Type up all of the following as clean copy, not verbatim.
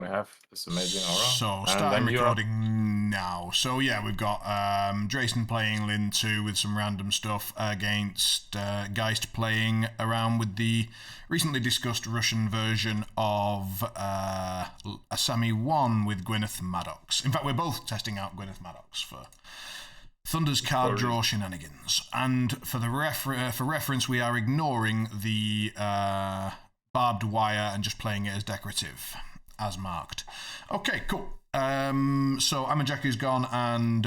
We have this amazing aura. So, And starting then recording now. So, yeah, we've got Draysen playing Linh2 with some random stuff against Gheist playing around with the recently discussed Russian version of Asami1 with Gheist Maddox. In fact, we're both testing out Gheist Maddox for Thunder's card draw shenanigans. And for the for reference, we are ignoring the barbed wire and just playing it as decorative, as marked. Okay, cool. So Amajaku's gone and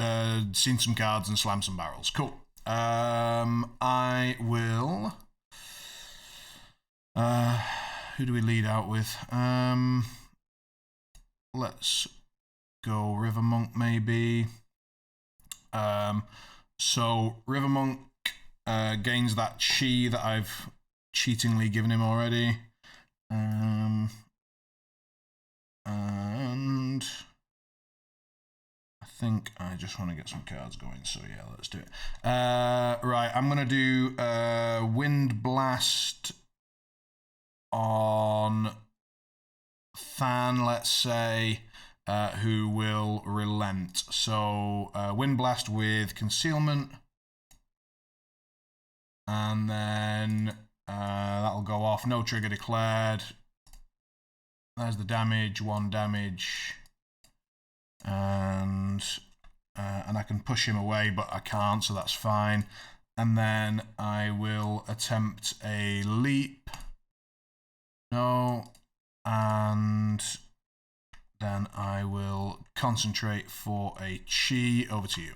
seen some cards and slammed some barrels. Cool. I will. Who do we lead out with? Let's go River Monk maybe. So River Monk gains that chi that I've cheatingly given him already. And I think I just want to get some cards going, so yeah, let's do it. Right, I'm going to do Wind Blast on Than, let's say, who will relent. So Wind Blast with Concealment, and then that'll go off. No trigger declared. There's the damage, 1 damage, and I can push him away, but I can't, so that's fine. And then I will attempt a leap. No, and then I will concentrate for a chi. Over to you.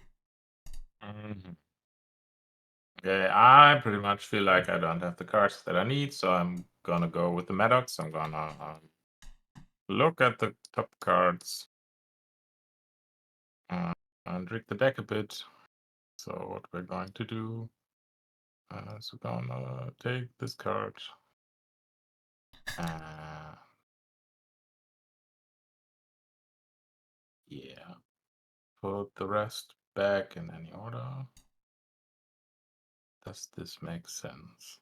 Okay, I pretty much feel like I don't have the cards that I need, so I'm gonna go with the Maddox. I'm gonna look at the top cards and rig the deck a bit. So what we're going to do is we're gonna take this card. Yeah, put the rest back in any order. Does this make sense?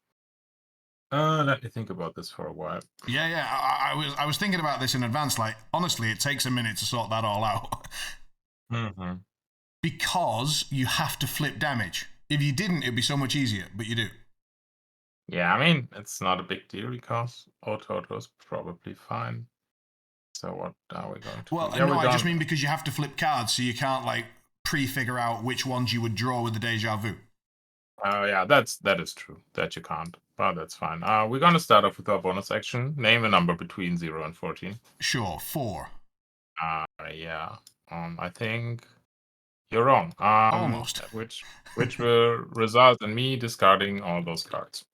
Let me think about this for a while. Yeah. I was thinking about this in advance. Like, honestly, it takes a minute to sort that all out. Because you have to flip damage. If you didn't, it'd be so much easier, but you do. Yeah, I mean, it's not a big deal because auto is probably fine. So what are we going to do? Well, no, I just mean because you have to flip cards, so you can't like pre-figure out which ones you would draw with the deja vu. Oh yeah, that is true. That you can't. But that's fine. We're gonna start off with our bonus action. Name a number between 0 and 14. Sure, 4. Yeah. I think you're wrong. Almost. Which will result in me discarding all those cards.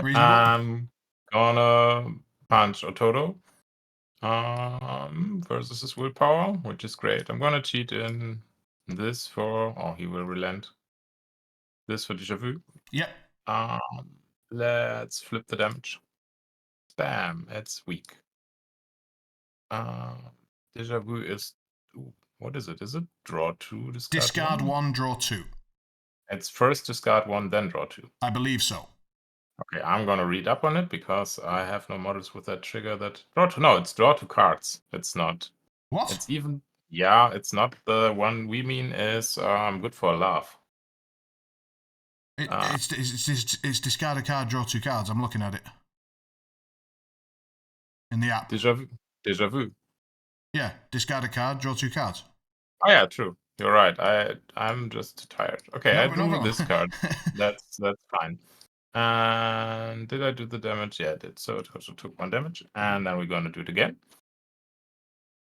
Reasonable. Gonna punch Ototo versus his willpower, which is great. I'm gonna cheat in this for. Oh, he will relent. This for Deja Vu. Yep. Let's flip the damage. Bam, it's weak. Deja Vu is. What is it? Is it draw 2, discard 1, draw 2? It's first discard 1, then draw 2. I believe so. Okay, I'm gonna read up on it because I have no models with that trigger that draw 2. No, it's draw 2 cards. It's not. What? It's even. Yeah, it's not the one we mean is good for a laugh. It's discard a card, draw 2 cards. I'm looking at it in the app. Deja Vu. Yeah, discard a card, draw 2 cards. Oh yeah, true. You're right. I'm just tired. Okay, No, I drew this card. That's fine. And did I do the damage? Yeah, I did. So it also took 1 damage. And then we're gonna do it again.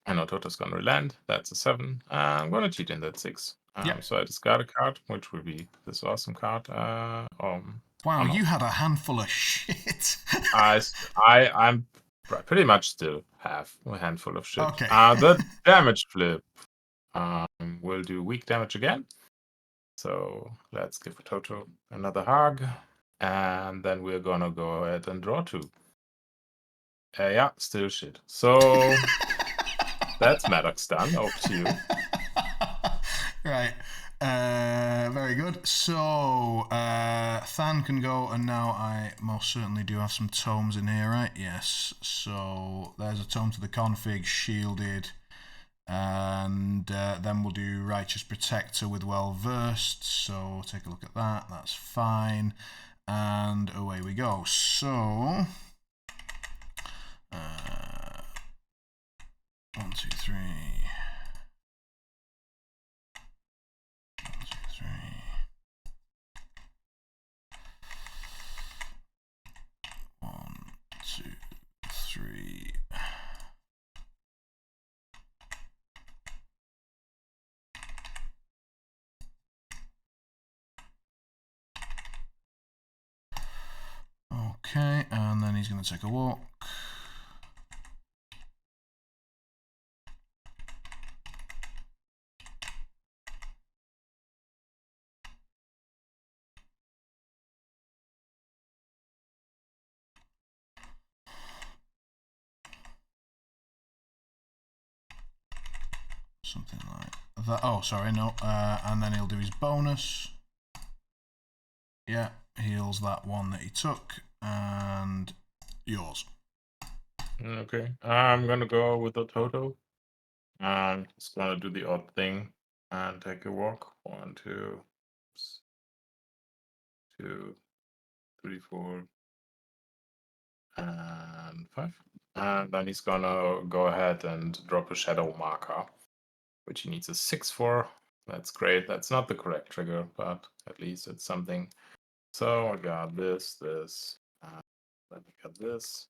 I know Toto's gonna relent. That's a 7. I'm gonna cheat in that 6. So I discard a card, which will be this awesome card. Wow, you had a handful of shit. I'm pretty much still have a handful of shit. Okay. The damage flip. We'll do weak damage again. So let's give Toto another hug. And then we're gonna go ahead and draw 2. Yeah, still shit. So that's Maddox done. Over to you. Right. Very good. So, Than can go, and now I most certainly do have some tomes in here, right? Yes. So, there's a tome to the config, shielded, and then we'll do Righteous Protector with Well Versed. So, take a look at that. That's fine. And away we go. So, 1, 2, 3. 1, 2, 3. 1, 2, 3. Okay, and then he's going to take a walk. Something like that. Oh, sorry, no. And then he'll do his bonus. Yeah, heals that one that he took, and yours. Okay, I'm gonna go with the Toto. Just gonna do the odd thing and take a walk. 1, 2, 2, 3, 4, and 5. And then he's gonna go ahead and drop a shadow marker, which he needs a 6 for. That's great. That's not the correct trigger, but at least it's something. So I got this, then we got this.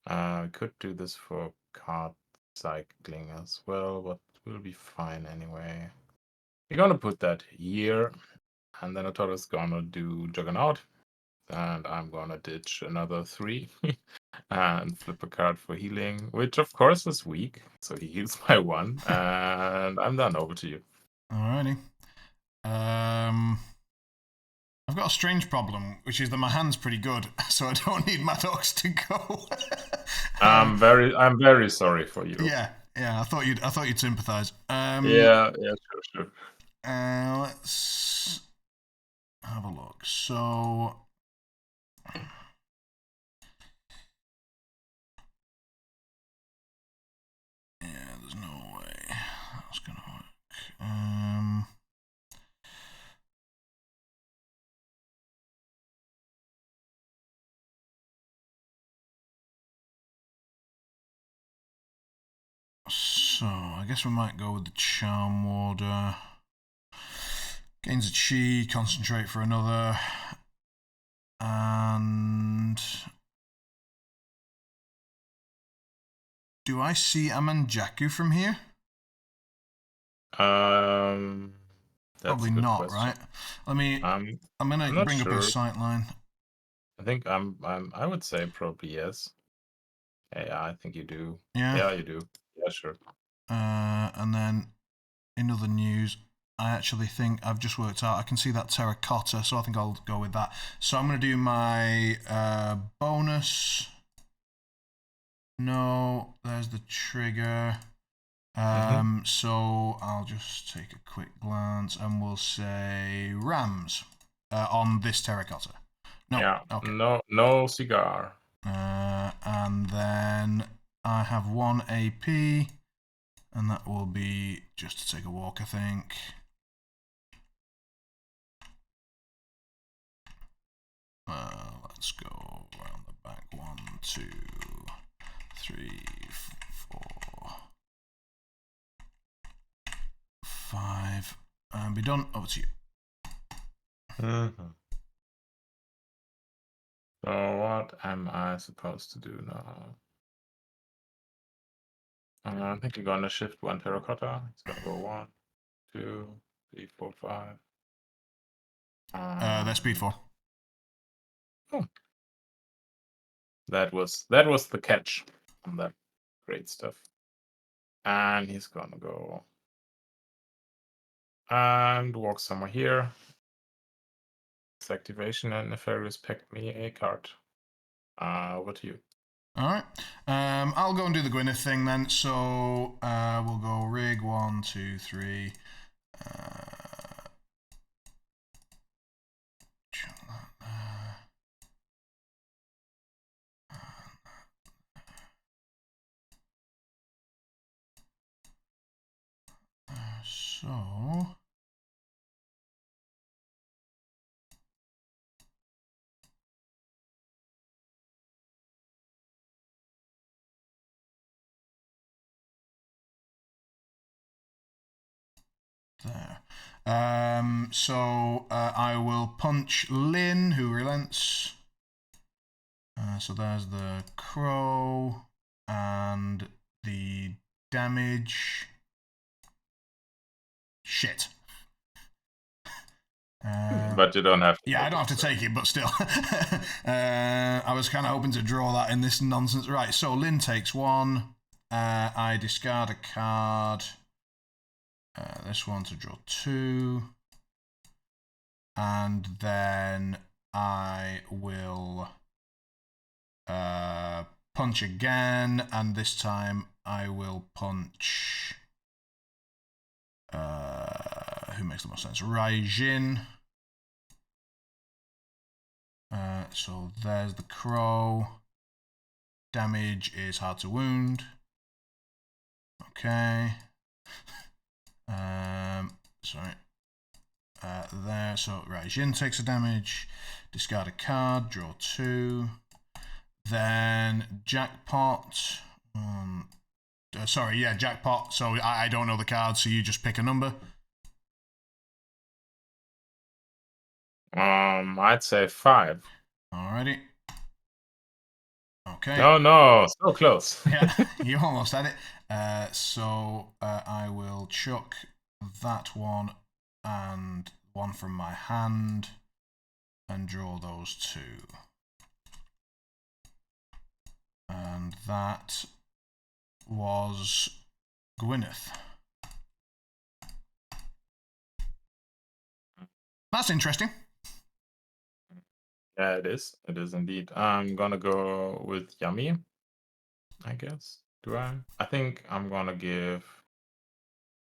I could do this for card cycling as well, but we'll be fine anyway. We're gonna put that here, and then Ototo's gonna do Juggernaut, and I'm gonna ditch another 3 and flip a card for healing, which of course is weak, so he heals by 1, and I'm done. Over to you. Alrighty. I've got a strange problem, which is that my hand's pretty good, so I don't need Maddox to go. I'm very sorry for you. Yeah. I thought you'd sympathise. Yeah, sure. Let's have a look. So, yeah, there's no way that's gonna work. So, I guess we might go with the Charm Warder. Gains a chi, concentrate for another. And do I see Amanjaku from here? That's Probably a good not, question. right? I'm gonna I'm not bring up a sure. sightline. I think I would say probably yes. Yeah, I think you do. Yeah. Yeah, you do. Yeah, sure. And then in other news, I actually think I've just worked out I can see that terracotta, so I think I'll go with that. So I'm gonna do my bonus. No, there's the trigger. So I'll just take a quick glance and we'll say Rams on this terracotta. No. Yeah. Okay. No cigar. And then I have 1 AP, and that will be just to take a walk, I think. Let's go around the back. 1, 2, 3, 4, 5, and be done. Over to you. So what am I supposed to do now? I think you're gonna shift 1 terracotta. It's gonna go 1, 2, 3, 4, 5. That's speed 4. Oh. That was the catch on that great stuff. And he's gonna go and walk somewhere here. It's activation, and Nefarious picked me a card. Over to you. All right. I'll go and do the Gwyneth thing then. So we'll go rig 1, 2, 3. So there. I will punch Lynn, who relents. So there's the crow and the damage. Shit. But you don't have to. Yeah, I don't have to take it, but still. I was kind of hoping to draw that in this nonsense. Right, so Lynn takes 1. I discard a card. This one to draw 2. And then I will punch again, and this time I will punch. Who makes the most sense? Raijin. So there's the crow. Damage is hard to wound. Okay. Sorry. There. So Raijin takes a damage. Discard a card. Draw 2. Then jackpot. Jackpot. So I don't know the card, so you just pick a number. I'd say 5. Alrighty. Okay. No, so close. Yeah, you almost had it. I will chuck that one and one from my hand and draw those 2. And that was Gwyneth. That's interesting. Yeah, it is. It is indeed. I'm gonna go with Yummy, I guess. Do I? I think I'm gonna give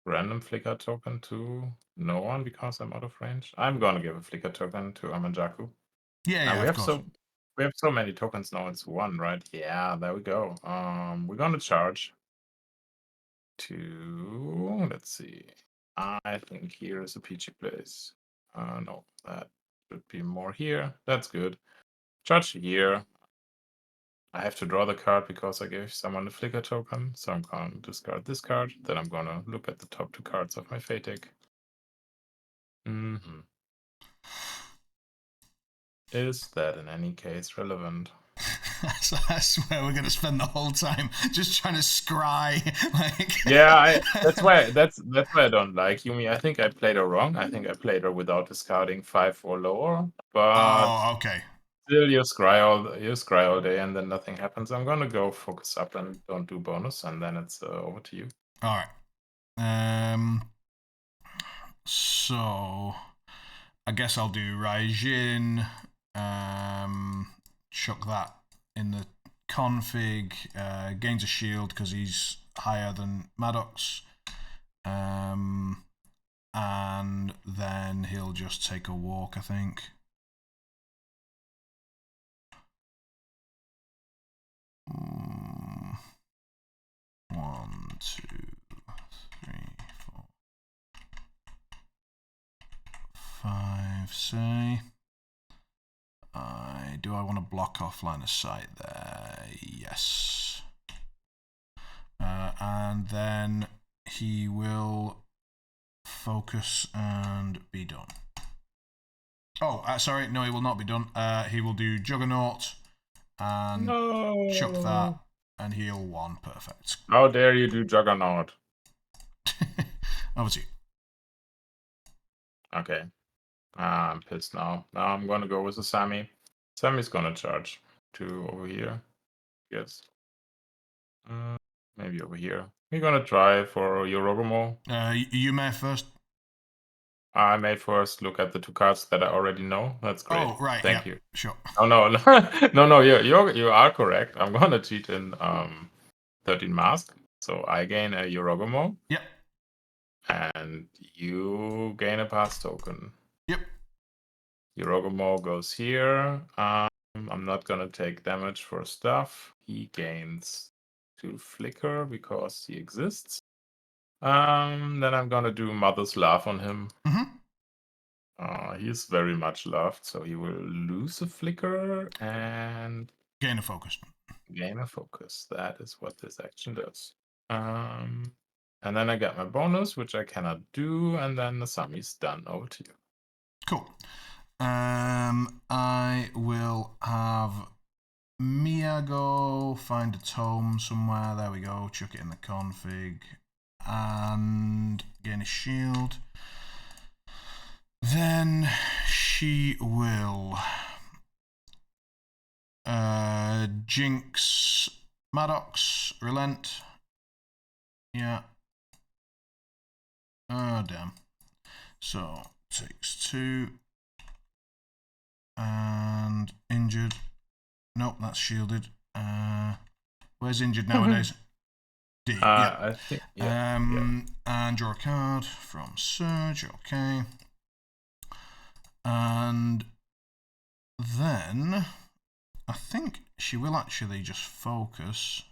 random flicker token to no one because I'm out of range. I'm gonna give a flicker token to Amanjaku. Yeah, we of course. we have so many tokens now. It's 1, right? Yeah, there we go. We're gonna charge to, let's see. I think here is a peachy place. No, that should be more here. That's good. Charge here. I have to draw the card because I gave someone a flicker token, so I'm going to discard this card. Then I'm going to look at the top 2 cards of my fate deck. Is that in any case relevant? So I swear we're going to spend the whole time just trying to scry. Yeah, that's why I don't like Yumi. I think I played her wrong. I think I played her without discarding 5 or lower. But okay. Still, you scry all day, and then nothing happens. I'm gonna go focus up and don't do bonus, and then it's over to you. All right. So I guess I'll do Raijin. Chuck that in the config. Gains a shield because he's higher than Maddox. And then he'll just take a walk, I think. One, 2, 3, 4, 5, say. Do I want to block off line of sight there? Yes. And then he will focus and be done. Oh, sorry, no, he will not be done. He will do Juggernaut and chuck that and heal 1. Perfect. How dare you do Juggernaut? Over to you. Okay. I'm pissed now. Now I'm gonna go with Asami. Asami's gonna charge 2 over here. Yes. Maybe over here. We're gonna try for Yorogumo. You may first. I may first look at the 2 cards that I already know. That's great. Oh, right. Thank yeah, you. Sure. Oh no, no, you are correct. I'm gonna cheat in 13 Mask, so I gain a Yorogomo. Yep. And you gain a pass token. Yep. Yorogomo goes here. I'm not gonna take damage for stuff. He gains 2 flicker because he exists. Then I'm gonna do Mother's Love on him. He's very much loved, so he will lose a flicker and gain a focus. Gain a focus. That is what this action does. And then I get my bonus, which I cannot do, and then Asami's done. Over to you. Cool. I will have Mia go find a tome somewhere. There we go. Chuck it in the config. And gain a shield. Then she will Jinx Maddox, relent. Yeah. Oh, damn. So, takes 2. And injured. Nope, that's shielded. Where's injured nowadays? D. Yeah. I think, yeah. And draw a card from Surge. Okay. And then I think she will actually just focus.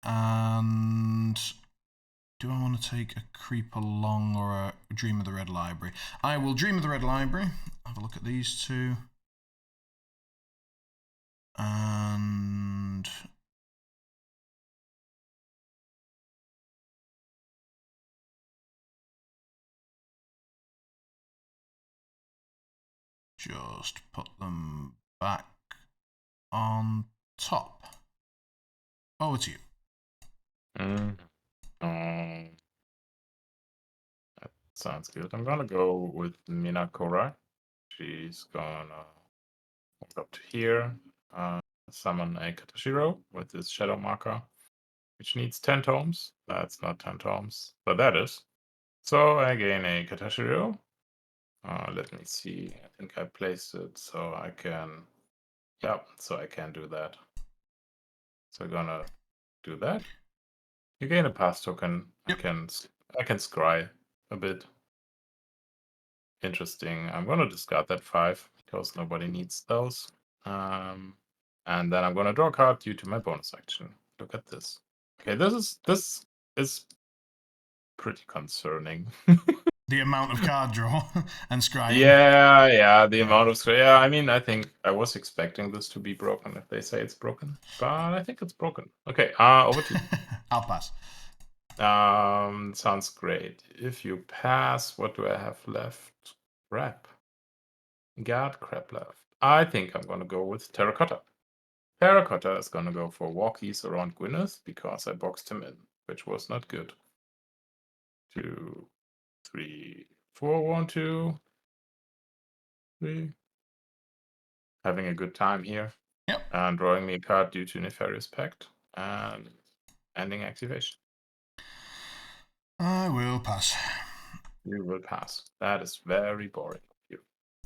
And do I want to take a Creep Along or a Dream of the Red Library? I will Dream of the Red Library. Have a look at these 2. And just put them back on top. Over to you. That sounds good. I'm gonna go with Minakora. She's gonna walk up to here, summon a Katashiro with this shadow marker, which needs 10 tomes. That's not 10 tomes, but that is. So I gain a Katashiro. Let me see. I think I placed it so I can. Yeah, so I can do that. So I'm gonna do that. You gain a pass token. Yep. I can scry a bit. Interesting. I'm gonna discard that 5 because nobody needs those. And then I'm gonna draw a card due to my bonus action. Look at this. Okay, this is pretty concerning. The amount of card draw and scrying. Yeah, the amount of scry. Yeah, I mean, I think I was expecting this to be broken if they say it's broken, but I think it's broken. Okay, over to you. I'll pass. Sounds great. If you pass, what do I have left? Crap. Guard crap left. I think I'm gonna go with Terracotta. Terracotta is gonna go for walkies around Gwyneth because I boxed him in, which was not good. 2, 3, 4, 1, 2, 3. Having a good time here. Yep. And drawing me a card due to Nefarious Pact and ending activation. I will pass. You will pass. That is very boring.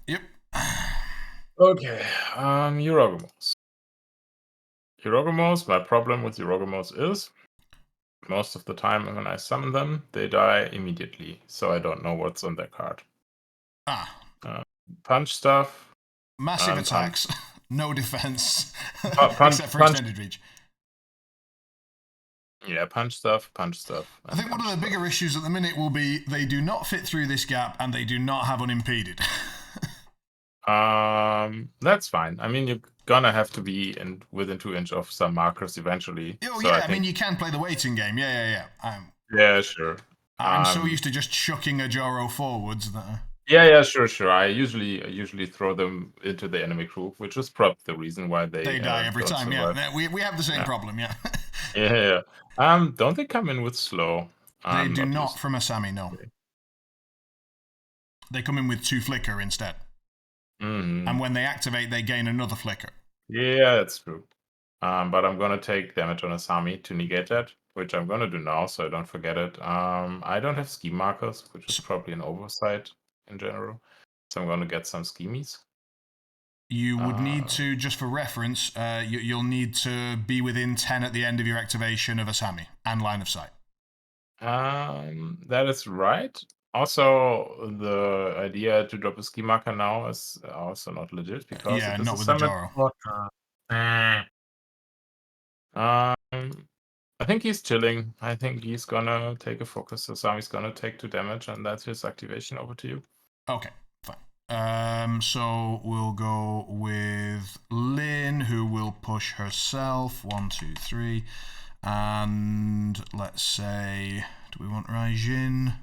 Yep. Okay, Eurogamos. Eurogamos, my problem with Eurogamos is most of the time when I summon them, they die immediately, so I don't know what's on their card. Punch stuff. Massive attacks, no defense, except for extended reach. Yeah, punch stuff. I think one of the bigger issues at the minute will be they do not fit through this gap and they do not have unimpeded. That's fine. I mean, you're gonna have to be within 2 inches of some markers eventually. Oh so yeah, I mean you can play the waiting game. Yeah. Yeah, sure. I'm so used to just chucking a Joro forwards that. Yeah, sure. I usually throw them into the enemy group, which is probably the reason why they die every time. Survive. Yeah, we have the same problem. Yeah. Yeah. Don't they come in with slow? They do not from Asami. No. Okay. They come in with 2 flicker instead. Mm-hmm. And when they activate, they gain another flicker. Yeah, that's true. But I'm gonna take damage on Asami to negate that which I'm gonna do now, so I don't forget it. I don't have scheme markers, which is probably an oversight in general. So I'm gonna get some schemies. You would need to, just for reference, you'll need to be within 10 at the end of your activation of Asami and line of sight. That is right. Also, the idea to drop a ski marker now is also not legit because Yeah, it is not a with the summon. Joro. I think he's chilling. I think he's gonna take a focus. So Sami's gonna take 2 damage, and that's his activation. Over to you. Okay, fine. So we'll go with Lynn, who will push herself. 1, 2, 3. And let's say, do we want Raijin?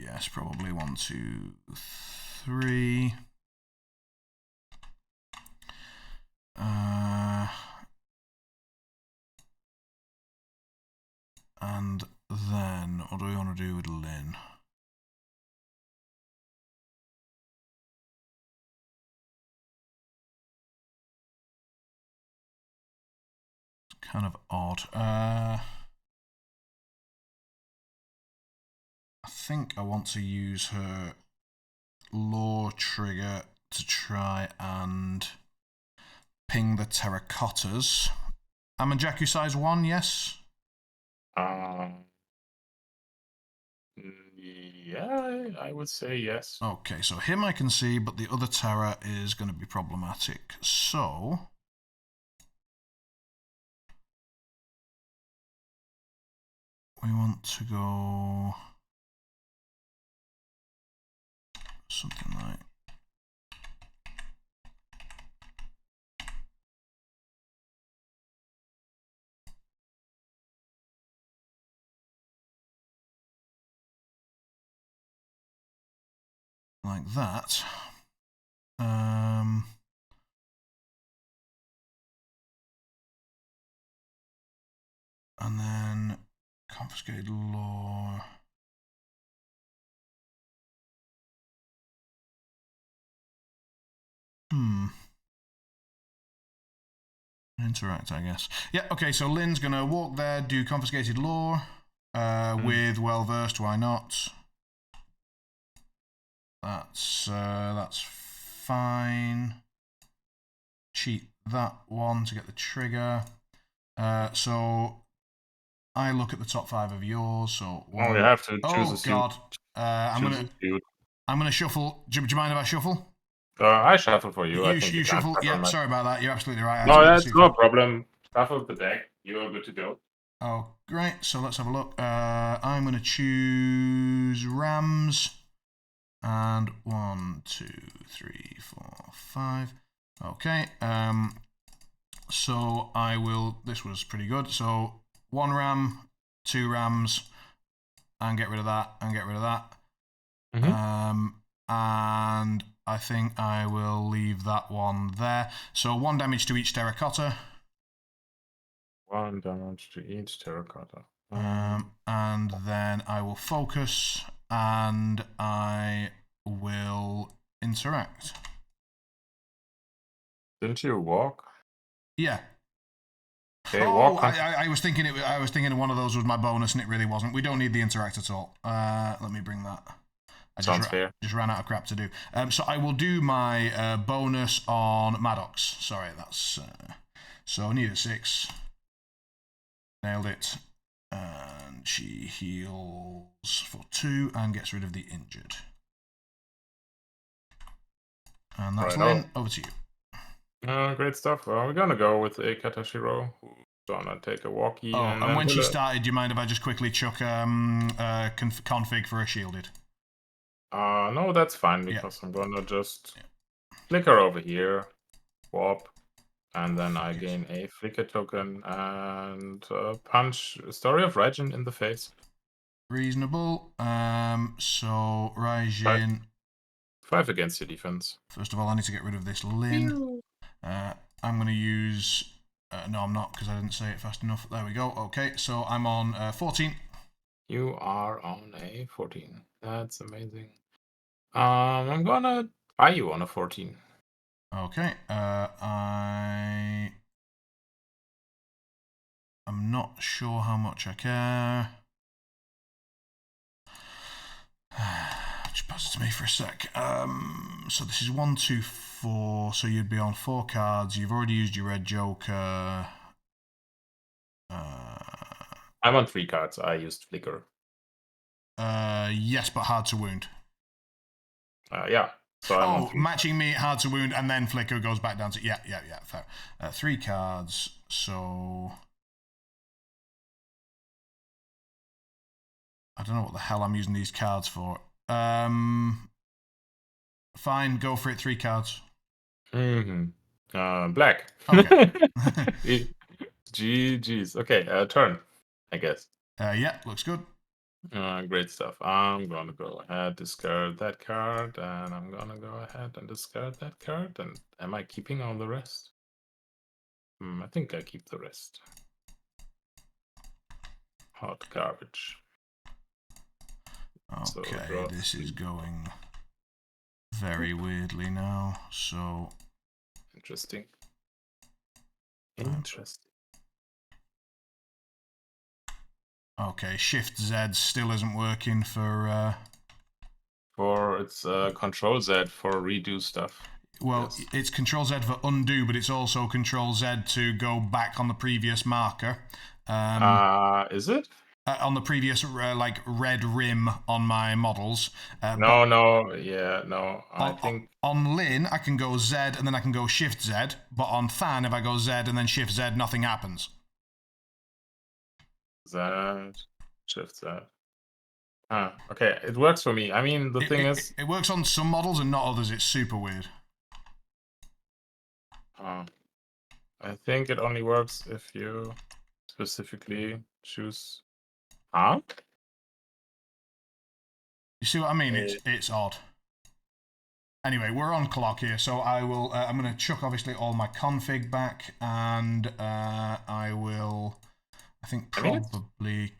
Yes, probably 1, 2, 3. And then, what do we want to do with Lynn? It's kind of odd. I think I want to use her lore trigger to try and ping the terracottas. Amanjaku size 1, yes? Yeah, I would say yes. Okay, so him I can see, but the other terror is going to be problematic. So we want to go something like that. And then confiscated lore. Interact, I guess. Yeah, okay, so Lynn's going to walk there, do confiscated lore with well-versed, why not? That's fine. Cheat that one to get the trigger. So I look at the top 5 of yours. So one. Oh, you have to choose a suit. God. I'm gonna shuffle. Do you mind if I shuffle? I shuffle for you. I think you shuffle. Yeah, sorry about that. You're absolutely right. No, that's no problem. Shuffle the deck. You're good to go. Oh, great. So let's have a look. I'm going to choose Rams. And 1, 2, 3, 4, 5. Okay. So I will. This was pretty good. So 1 Ram, 2 Rams, and get rid of that, and get rid of that. And I think I will leave that one there. So 1 damage to each terracotta. 1 damage to each terracotta. And then I will focus, and I will interact. Didn't you walk? Yeah. Okay, walk. I was thinking one of those was my bonus, and it really wasn't. We don't need the interact at all. Let me bring that. Sounds fair. Just ran out of crap to do. So I will do my bonus on Maddox. Sorry, that's so I need a 6. Nailed it. And she heals for 2 and gets rid of the injured. And that's Lynn. Over to you. Great stuff. We're gonna go with a Katashiro, who's gonna take a walkie. Oh, and when she started, do you mind if I just quickly chuck config for a shielded? No, that's fine, because I'm gonna just flicker over here, warp, and then I gain a flicker token and punch Story of Raijin in the face. Reasonable. So Raijin. 5 against your defense. First of all, I need to get rid of this Lynn. I'm going to use. No, I'm not, because I didn't say it fast enough. There we go. Okay, so I'm on 14. You are on a 14. That's amazing. I'm gonna buy you on a 14. Okay. I I'm not sure how much I care. Just pass it to me for a sec. So this is 1, 2, 4. So you'd be on 4 cards. You've already used your red joker. I'm on 3 cards. I used Flicker. Yes, but hard to wound. Yeah. So I'm on 3 matching me hard to wound, and then Flicker goes back down to yeah. Fair. 3 cards. So I don't know what the hell I'm using these cards for. Fine, go for it. 3 cards. Black. Okay. GG's. Okay, turn, I guess. Yeah, looks good. Great stuff. I'm gonna go ahead, discard that card, and I'm gonna go ahead and discard that card. And am I keeping all the rest? I think I keep the rest. Hot garbage. Okay, so this is going very weirdly now. So interesting. Okay, Shift Z still isn't working for. It's Control Z for redo stuff. Well, yes. It's Control Z for undo, but it's also Control Z to go back on the previous marker. Is it? On the previous like red rim on my models. No. I think on Lin I can go Z and then I can go Shift Z, but on Than if I go Z and then Shift Z, nothing happens. Z, Shift Z. Okay, it works for me. I mean, the thing is, it works on some models and not others. It's super weird. I think it only works if you specifically choose. You see what I mean? It's odd. Anyway, we're on clock here, so I will. I'm going to chuck obviously all my config back, and I will. I think probably.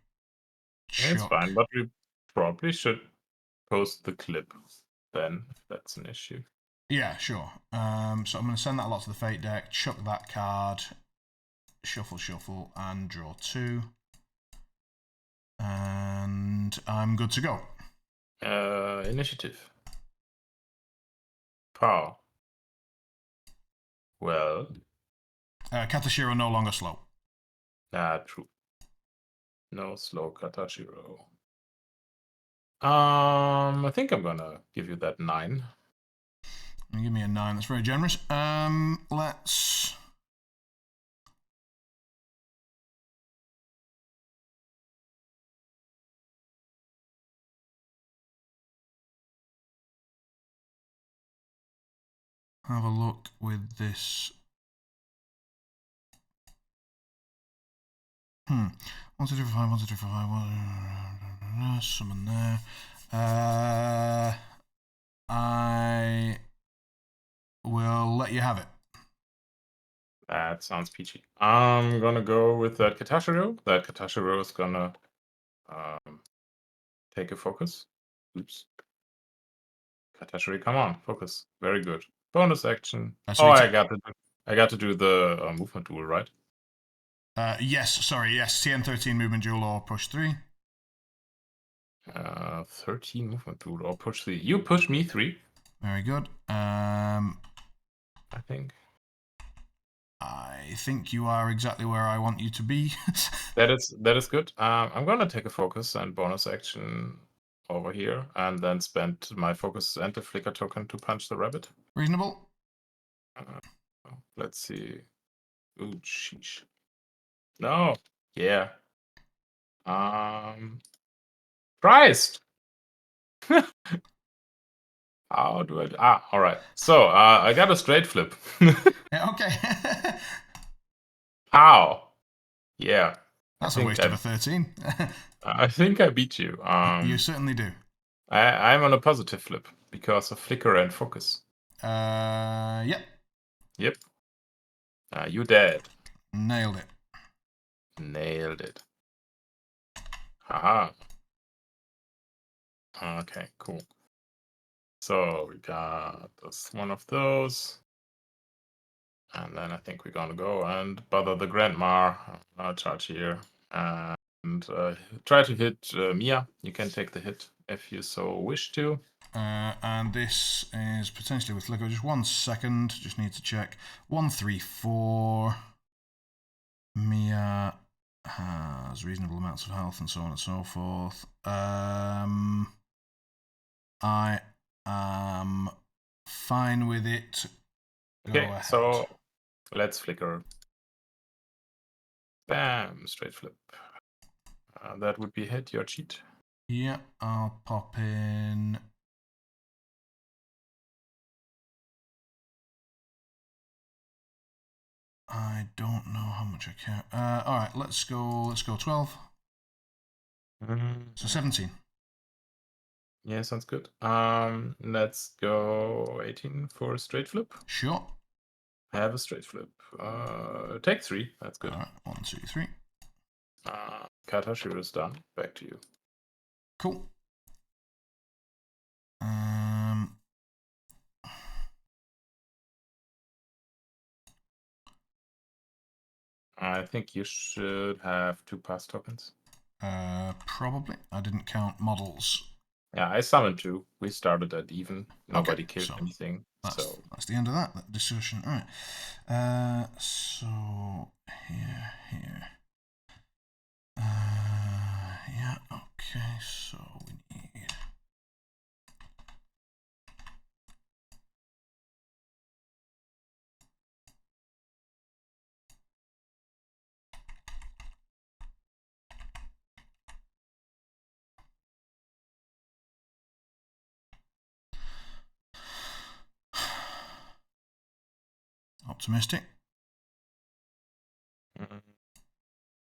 It's fine, but we probably should post the clip then, if that's an issue. Yeah, sure. So I'm going to send that a lot to the Fate deck, chuck that card, shuffle, and draw 2. And I'm good to go. Initiative. Pow. Well. Katashiro no longer slow. True. No slow Katashiro. I think I'm gonna give you that 9. Give me a 9. That's very generous. Let's. Have a look with this. 1, 2, 3, 4, 5, 1, 2, 3, 4, 5, 1. Summon there. I will let you have it. That sounds peachy. I'm gonna go with that Katashiro. That Katashiro is gonna take a focus. Oops. Katashiro, come on, focus. Very good. Bonus action. I got to do the movement duel, right? Yes, TN13 movement duel or push 3. 13 movement duel or push 3. You push me 3. Very good. I think you are exactly where I want you to be. that is good. I'm gonna take a focus and bonus action over here, and then spend my focus and the flicker token to punch the rabbit. Reasonable. Let's see. Ooh, sheesh. No. Yeah. Christ. How do I? All right. So I got a straight flip. Okay. How? Yeah. That's a waste of a 13. I think I beat you. You certainly do. I'm on a positive flip because of flicker and focus. Yep. Yep. You dead. Nailed it. Nailed it. Haha. Okay, cool. So we got one of those. And then I think we're gonna go and bother the Grandma. Charge here. And try to hit Mia. You can take the hit if you so wish to. And this is potentially with Flicker. Just 1 second. Just need to check. 1, 3, 4. Mia has reasonable amounts of health and so on and so forth. I am fine with it. Go ahead. So let's Flicker. Bam, straight flip. That would be hit, your cheat. Yeah, I'll pop in. I don't know how much I care. All right, let's go 12. So 17. Yeah, sounds good. Let's go 18 for a straight flip. Sure. Have a straight flip. Take 3. That's good. All right, 1, 2, 3. Katashiro is done. Back to you. Cool. I think you should have 2 pass tokens. Probably. I didn't count models. Yeah, I summoned 2. We started at even. Nobody killed so anything. That's the end of that discussion. All right. So here. Yeah. Okay. So we need. Optimistic.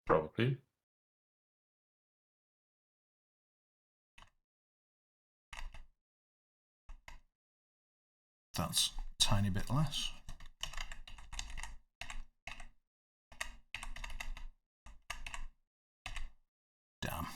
Probably. That's a tiny bit less. Damn.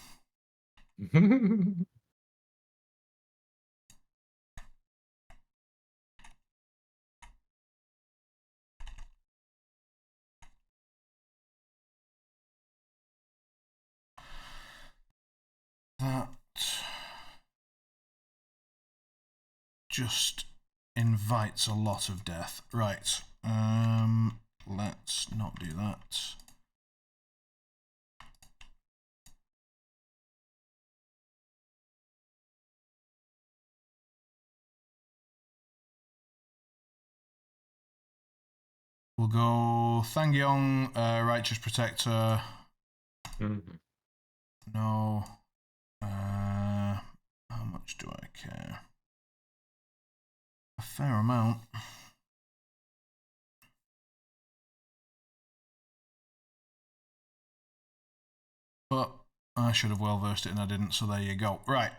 That just invites a lot of death. Right. Let's not do that. We'll go Thangyong, Righteous Protector. No. How much do I care? A fair amount. But I should have well versed it and I didn't, so there you go. Right.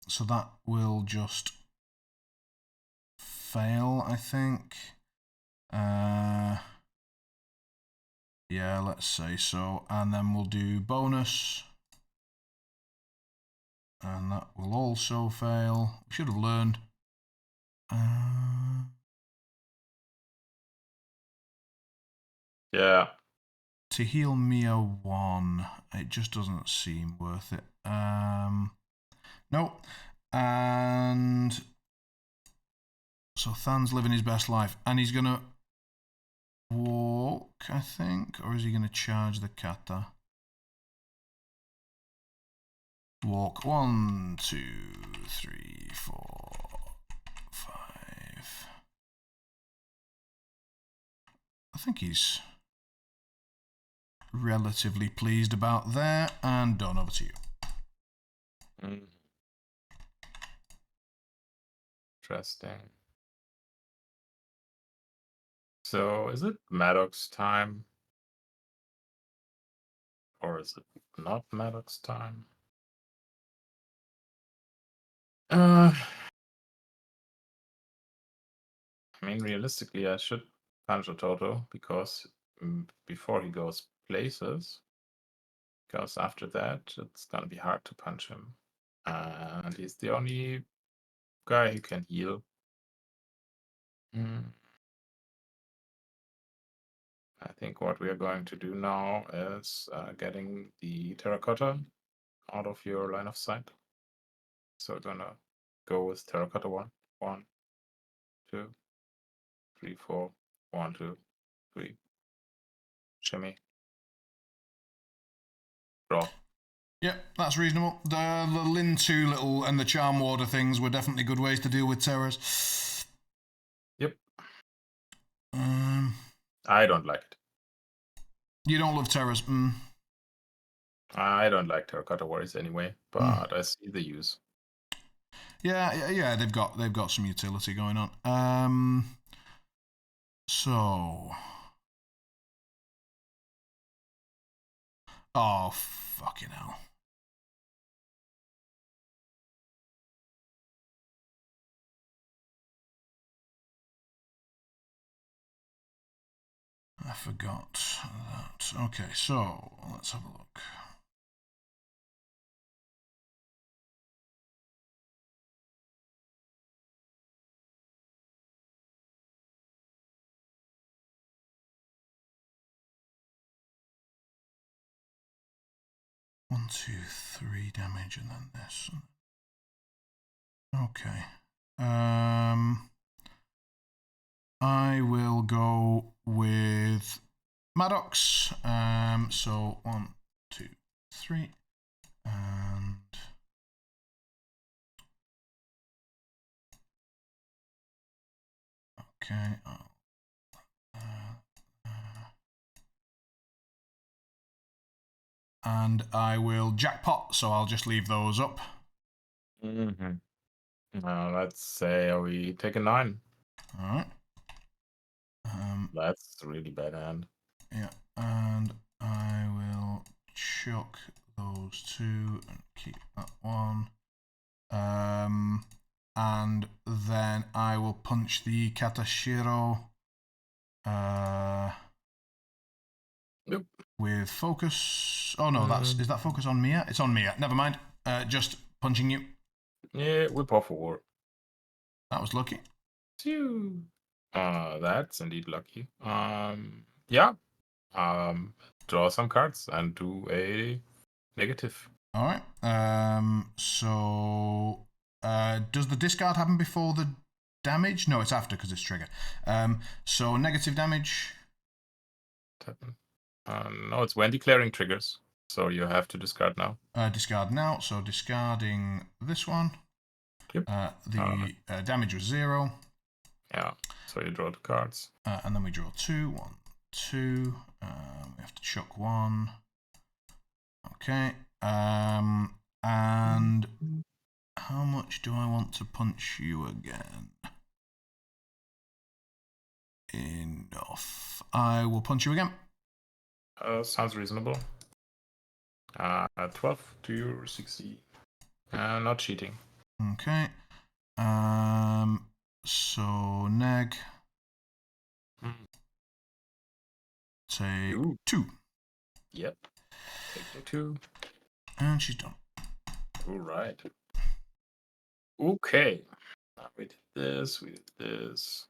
So that will just fail, I think. Yeah, let's say so. And then we'll do bonus. And that will also fail. We should have learned. Yeah. To heal Mia 1, it just doesn't seem worth it. Nope. And so Than's living his best life. And he's going to walk, I think. Or is he going to charge the kata? Walk 1, 2, 3, 4, 5. I think he's relatively pleased about there. And done. Over to you. Interesting. So is it Maddox time? Or is it not Maddox time? I mean, realistically, I should punch a Toto because before he goes places, because after that, it's gonna be hard to punch him. And he's the only guy who can heal. I think what we are going to do now is getting the terracotta out of your line of sight. So we're gonna go with terracotta 1. 1, 2, 3, 4. 1, 2, 3. Shimmy. Draw. Yep, that's reasonable. The Linh2 little and the Charm Warder things were definitely good ways to deal with terrors. Yep. I don't like it. You don't love terrors. I don't like terracotta warriors anyway, but I see the use. Yeah, they've got some utility going on. So, oh fucking hell! I forgot that. Okay, so let's have a look. One, 2, 3 damage, and then this. Okay. I will go with Maddox. So 1, 2, 3, and okay. And I will jackpot, so I'll just leave those up. Let's say we take a 9. All right. That's a really bad hand. Yeah, and I will chuck those 2 and keep that 1. And then I will punch the Katashiro Yep. with focus. Oh no, is that focus on Mia? It's on Mia. Never mind. Just punching you. Yeah, whip off a war. That was lucky. That's indeed lucky. Yeah. Draw some cards and do a negative. All right. So does the discard happen before the damage? No, it's after because it's trigger. So negative damage. No, it's when declaring triggers. So you have to discard now. Discard now. So discarding this one. Yep. The damage was 0. Yeah. So you draw the cards. And then we draw 2. 1, 2. We have to chuck 1. Okay. And how much do I want to punch you again? Enough. I will punch you again. Sounds reasonable. 12 to your 60. Not cheating. Okay. So neg. Take 2. Yep. Take the 2. And she's done. All right. Okay. We did this. We did this.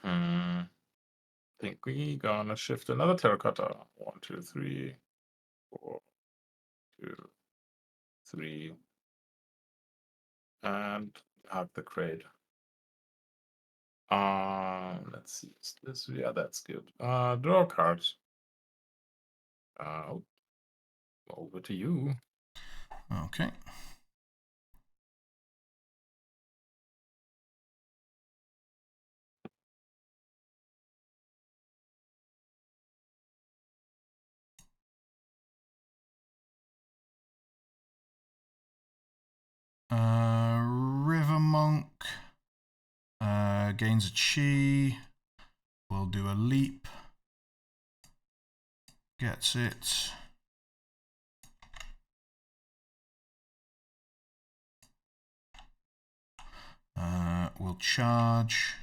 I think we gonna shift another terracotta. 1, 2, 3, 4, 2, 3, and have the crate. Let's see. Is this? Yeah, that's good. Draw cards. Over to you. Okay. River Monk gains a chi. We'll do a leap. Gets it. We'll charge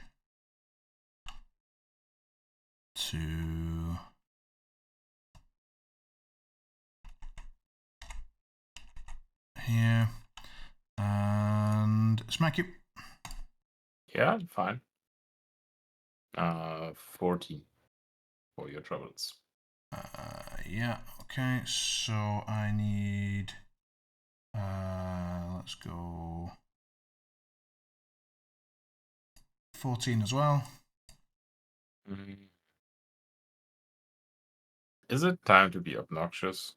to here and smack you. Yeah, fine. 14 for your troubles. Yeah, okay, so I need... let's go... 14 as well. Is it time to be obnoxious?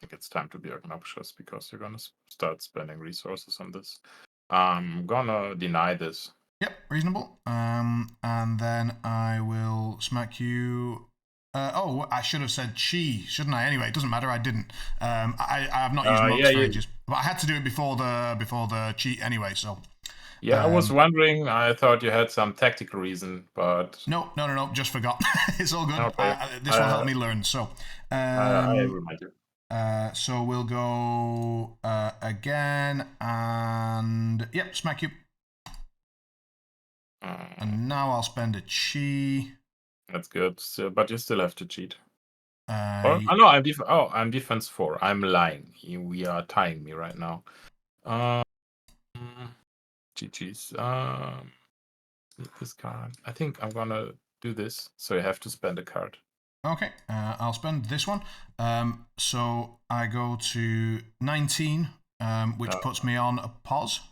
I think it's time to be obnoxious because you're gonna start spending resources on this. I'm gonna deny this. Yep, reasonable. And then I will smack you. Oh, I should have said she, shouldn't I? Anyway, it doesn't matter. I didn't. I have not used mugs for ages, but I had to do it before the cheat anyway. So. Yeah, I was wondering. I thought you had some tactical reason, but no, just forgot. It's all good. Okay. This will help me learn. So. I remind you. So we'll go again, and yep, smack you. And now I'll spend a chi. That's good. So, but you still have to cheat. No, I'm defense 4. I'm lying. We are tying me right now. GG's. This card. I think I'm gonna do this. So you have to spend a card. Okay, I'll spend this one. So I go to 19, which puts me on a pause.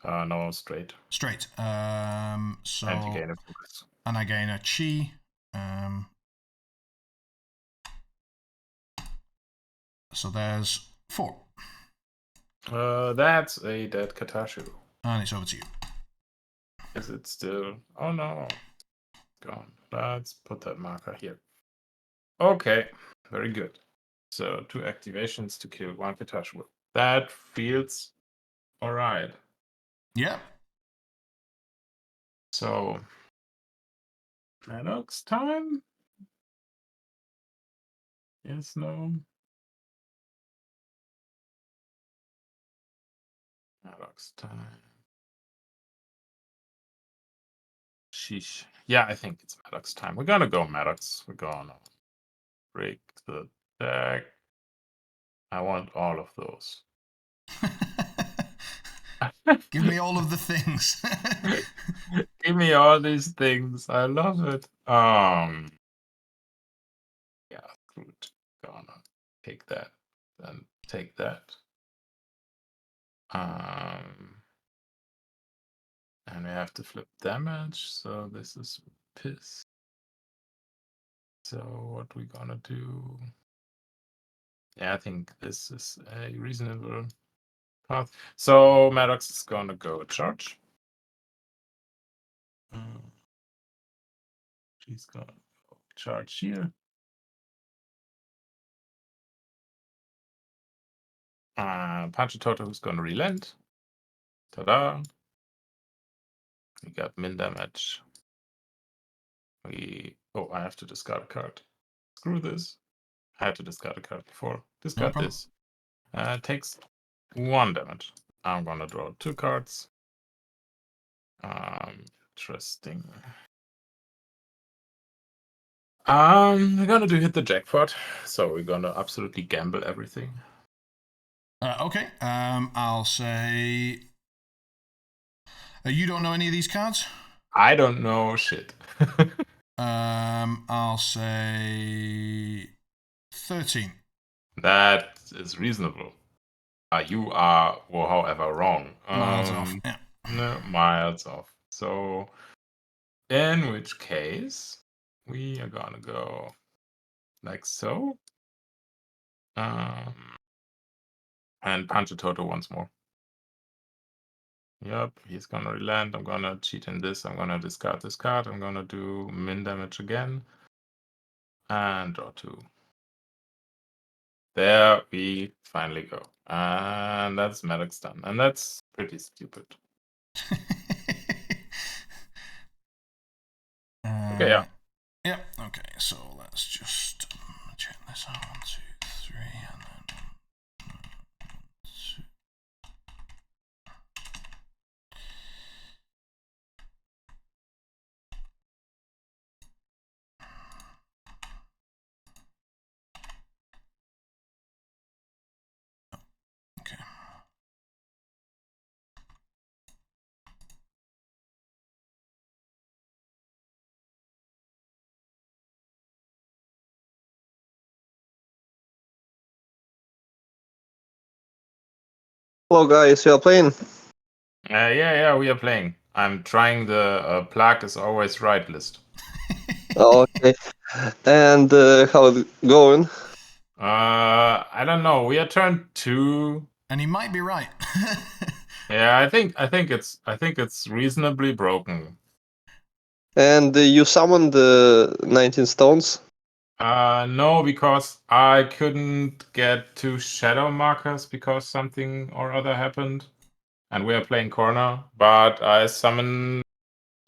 No, straight. Straight. So and you gain a focus. And I gain a chi. So there's 4. That's a dead Katashu. And it's over to you. Is it still? Oh no, gone. Let's put that marker here. Okay, very good. So 2 activations to kill 1 Katashu. That feels alright. Yeah. So Maddox time? Yes, no. Maddox time. Sheesh. Yeah, I think it's Maddox time. We're gonna go Maddox. We're gonna break the deck. I want all of those. Give me all of the things. Give me all these things. I love it. Yeah, good. Gonna take that. Then take that. And we have to flip damage, so this is piss. So what we gonna do? Yeah, I think this is a reasonable path. So Maddox is gonna go charge. She's gonna go charge here. Pachitoto who's gonna relent. Ta-da! We got min damage. I have to discard a card. Screw this. I had to discard a card before. Discard this. Takes 1 damage. I'm gonna draw 2 cards. Interesting. We're gonna hit the jackpot, so we're gonna absolutely gamble everything. Okay. I'll say. You don't know any of these cards? I don't know shit. I'll say 13. That is reasonable. You are, however, wrong. Miles off. Yeah. No, miles off. So, in which case, we are gonna go like so. And punch a total once more. Yep, he's gonna relent. I'm gonna cheat in this. I'm gonna discard this card. I'm gonna do min damage again. And draw 2. There we finally go. And that's Maddox done. And that's pretty stupid. Okay, yeah. Yep, okay, so let's just check this out. 1, 2, 3, and then 2. Okay. Hello guys, you are playing? Yeah, we are playing. I'm trying the plaque is always right list. Okay. And how it going? I don't know. We are turn 2. And he might be right. Yeah, I think it's reasonably broken. And you summoned the 19 stones? No, because I couldn't get 2 shadow markers because something or other happened. And we are playing corner, but I summoned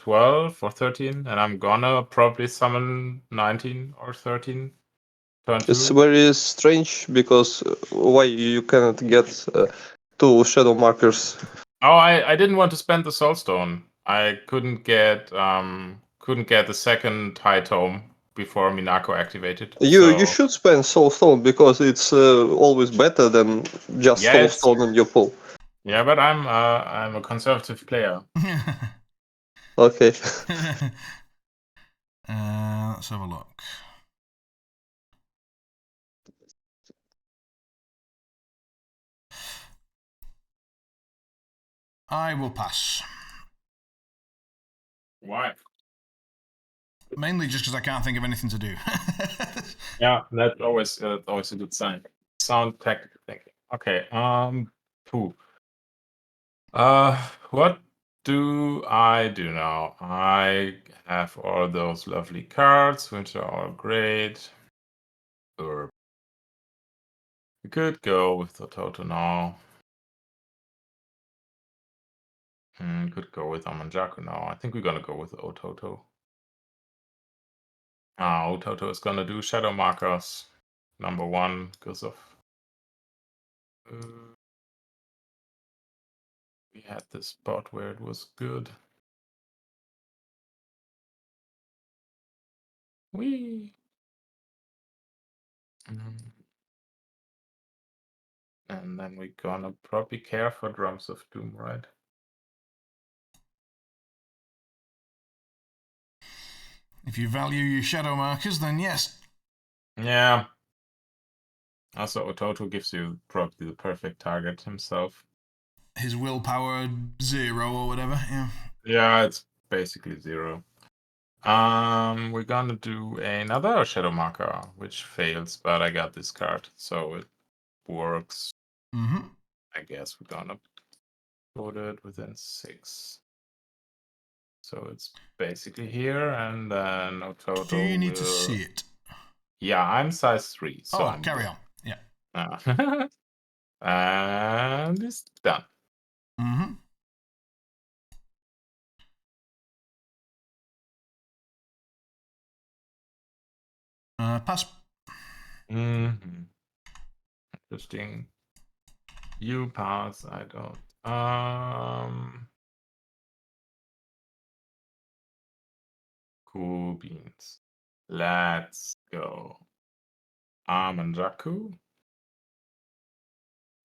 12 or 13, and I'm gonna probably summon 19 or 13. Turn It's 2. very strange because why you cannot get 2 shadow markers? Oh, I didn't want to spend the soul stone. I couldn't get the second high tome before Minako activated. You should spend soul stone because it's always better than just Yeah, soul stone in your pool. yeah, but I'm a conservative player. Okay. Let's have a look. I will pass. Why? Mainly just because I can't think of anything to do. Yeah, that's always a good sign. Sound tactical thinking. Okay. Pooh. What do I do now? I have all those lovely cards, which are all great. Or we could go with the Toto now. Could go with Amanjaku now. I think we're gonna go with Ototo. Ototo is gonna do shadow markers. Number 1 because of we had this spot where it was good. Whee! And then we're gonna probably care for Drums of Doom, right? If you value your shadow markers, then yes. Yeah. Also, Ototo gives you probably the perfect target himself. His willpower 0 or whatever, yeah. Yeah, it's basically 0. We're gonna do another shadow marker, which fails, but I got this card, so it works. Mm-hmm. I guess we're gonna put it within 6. So it's basically here, and then Ototo Do you need will... to see it? Yeah, I'm size 3, so Oh, I'm carry good. on. Yeah. And it's done. Mm-hmm. Pass. Interesting. You pass, I don't. Cool beans. Let's go. Amanjaku.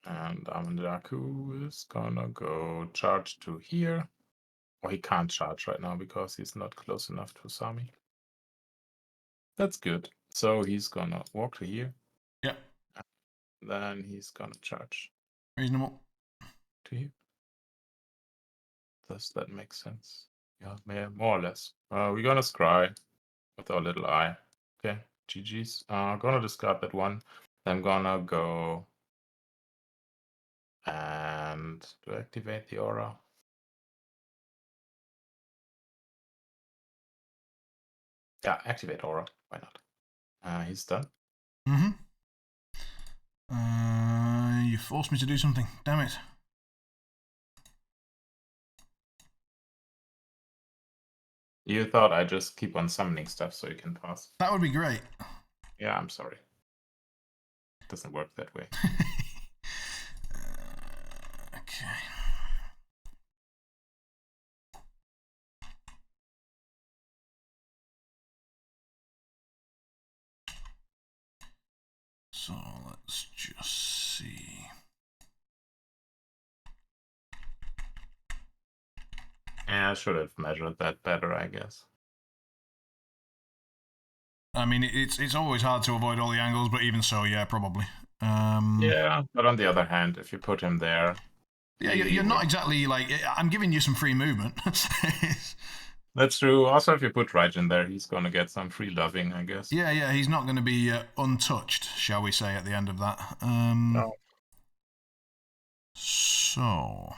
And Amanjaku is gonna go charge to here. Well, he can't charge right now because he's not close enough to Sami. That's good. So he's gonna walk to here. Yep. Then he's gonna charge Reasonable. to here. Does that make sense? Yeah, more or less. We're gonna scry with our little eye. Okay, GG's. Gonna discard that one. Then gonna go and to activate the aura. Yeah, activate aura. Why not? He's done. Mm-hmm. You forced me to do something. Damn it. You thought I'd just keep on summoning stuff so you can pass. That would be great. Yeah, I'm sorry. It doesn't work that way. Okay. So let's just see. Yeah, I should have measured that better, I guess. I mean, it's always hard to avoid all the angles, but even so, yeah, probably. Yeah, but on the other hand, if you put him there, Yeah, you're not exactly like, I'm giving you some free movement. That's true. Also, if you put Raijin there, he's going to get some free loving, I guess. Yeah, he's not going to be untouched, shall we say, at the end of that. No. So...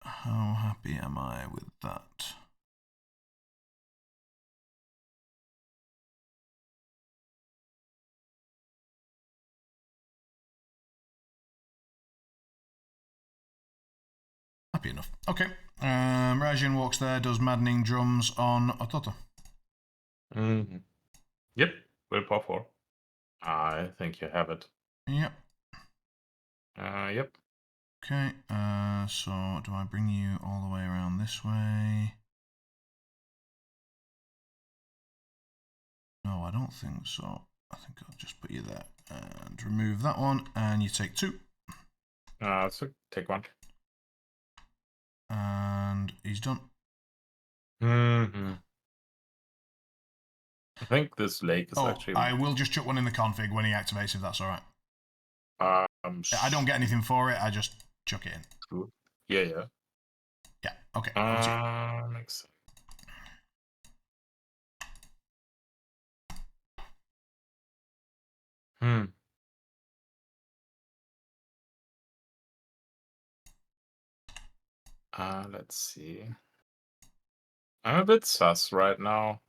how happy am I with that? Happy enough. Okay. Raijin walks there, does maddening drums on Ototo. Mm-hmm. Yep. Willpower 4. I think you have it. Yep. Yep. Okay. So do I bring you all the way around this way? No, I don't think so. I think I'll just put you there and remove that one, and you take 2. So take 1. And he's done. Mm-hmm. I think this lake is actually... I will just chuck one in the config when he activates, if that's all right. I don't get anything for it, I just chuck it in. Cool. Yeah. Yeah, okay. Makes sense. Let's see. I'm a bit sus right now.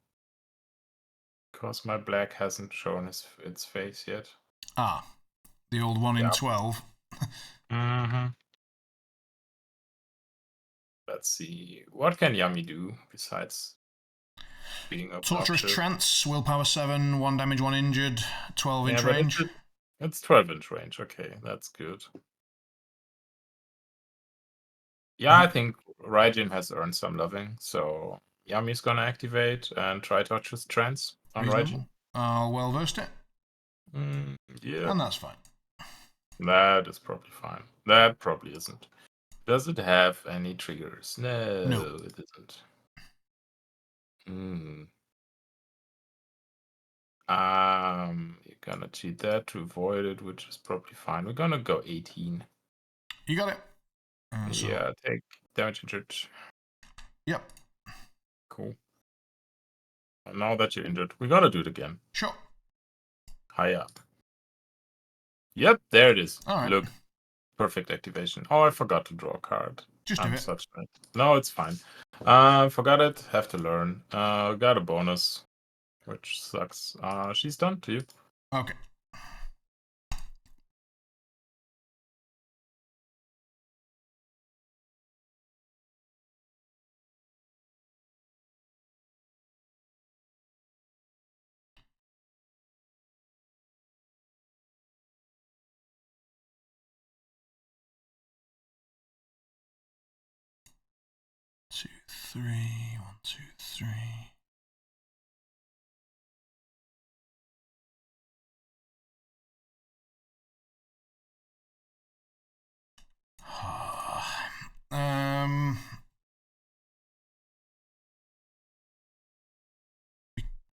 Because my black hasn't shown its face yet. The old 1 in 12. Mm-hmm. Let's see. What can Yami do besides being obnoxious? Torturous Trance, willpower 7, 1 damage, 1 injured, 12-inch range. It's 12-inch range. Okay, that's good. Yeah, I think Raijin has earned some loving, so Yami's gonna activate and try Torturous Trance on Raijin. I'll well versed it. Yeah. And that's fine. That is probably fine. That probably isn't. Does it have any triggers? No. It isn't. You're gonna cheat that to avoid it, which is probably fine. We're gonna go 18. You got it. Yeah, take damage injured. Yep. Cool. And now that you're injured, we gotta do it again. Sure. High up. Yep, there it is. All right. Look. Perfect activation. Oh, I forgot to draw a card. Just do it. No, it's fine. Forgot it. Have to learn. Got a bonus, which sucks. She's done to you. Okay. Two, 3. 1, 2, 3.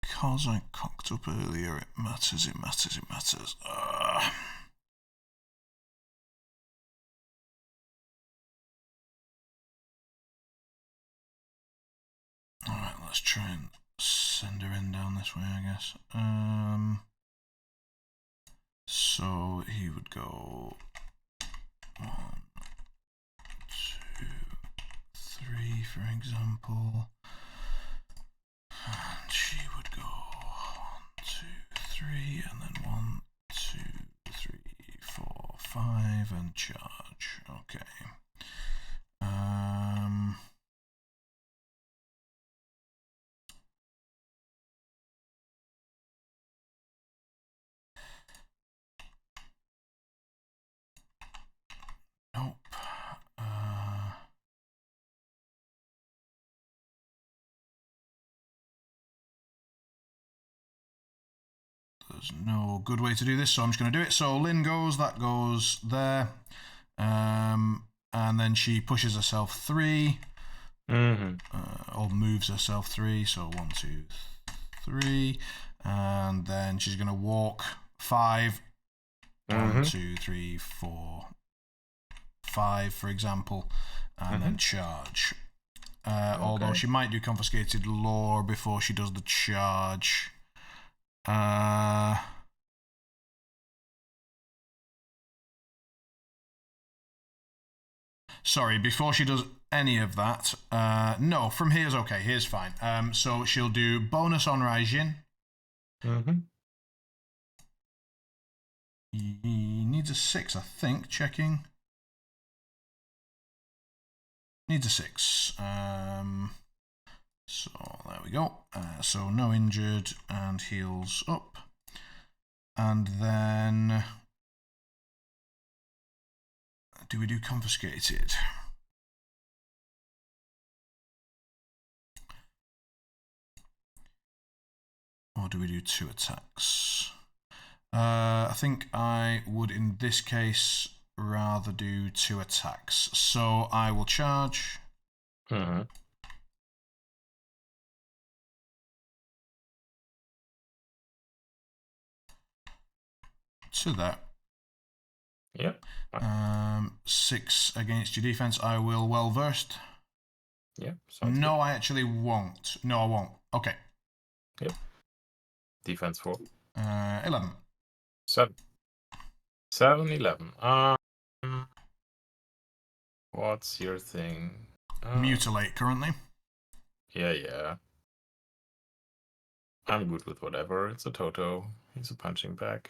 Because I cocked up earlier, it matters. Alright, let's try and send her in down this way, I guess. So he would go 1, 2, 3, for example. And she would go 1, 2, 3, and then 1, 2, 3, 4, 5, and charge. Okay. Nope. There's no good way to do this, so I'm just going to do it. So Lynn goes, that goes there. And then she pushes herself 3. Or moves herself 3. So 1, 2, 3. And then she's going to walk 5. Mm-hmm. 1, 2, 3, 4, 5, for example, and then charge. Although she might do confiscated lore before she does the charge. Sorry, before she does any of that, no, from here's okay. Here's fine. So she'll do bonus on Raijin. Mm-hmm. He needs a 6, I think. Checking. Needs a 6. So there we go. So no injured and heals up. And then do we do confiscated? Or do we do 2 attacks? I think I would, in this case, rather do 2 attacks. So I will charge. Mm-hmm. To that. Yep. 6 against your defense. I will well versed. Yep. No, I actually won't. No, I won't. Okay. Yep. Defense 4. 11. 7. 7, 11. What's your thing? Mutilate currently. Yeah. I'm good with whatever. It's a Toto. He's a punching bag.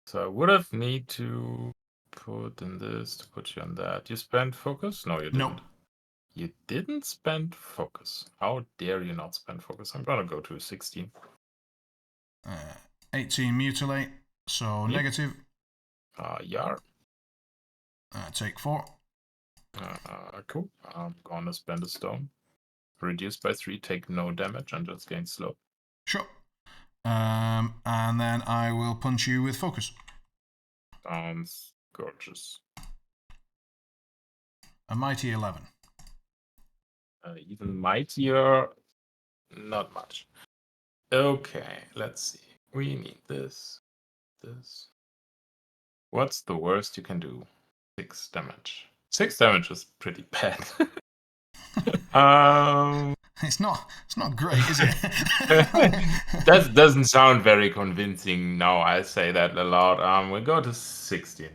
So I would have need to put in this to put you on that. You spent focus? No, you didn't. Nope. You didn't spend focus. How dare you not spend focus? I'm gonna go to 16. 18 mutilate. So Yep. negative. Yar. Take 4. Cool. I'm gonna spend a stone. Reduce by 3, take no damage, and just gain slow. Sure. And then I will punch you with focus. Sounds gorgeous. A mighty 11. Even mightier, not much. Okay, let's see. We need this. What's the worst you can do? 6 damage. 6 damage is pretty bad. It's not great, is it? That doesn't sound very convincing. No, I say that a lot. We'll go to 16.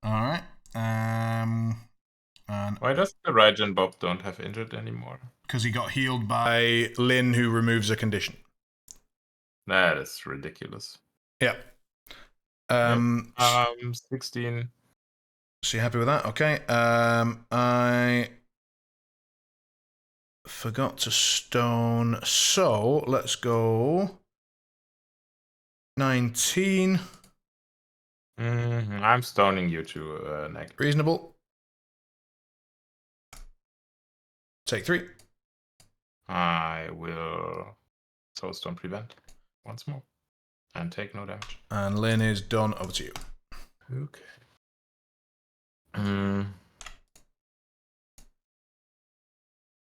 All right. And why does the Raijin Bob don't have injured anymore? Because he got healed by Lynn, who removes a condition. That is ridiculous. Yeah. 16. So you happy with that? Okay. I forgot to stone. So let's go 19. I'm stoning you to negative. Reasonable. Take 3. I will Soulstone prevent once more and take no damage. And Lynn is done. Over to you. Okay.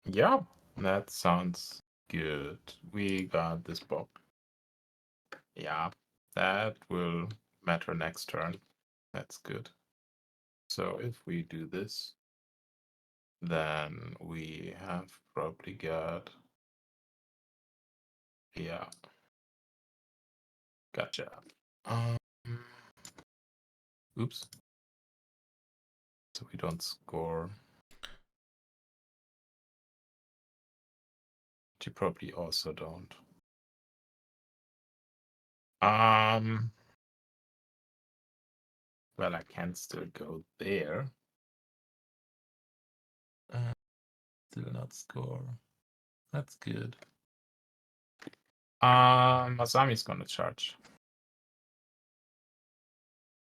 Yeah, that sounds good. We got this Bob. Yeah, that will matter next turn. That's good. So if we do this, then we have probably got... Yeah. Gotcha. Oops. So we don't score. You probably also don't. Well, I can still go there. Still not score. That's good. Masami's gonna charge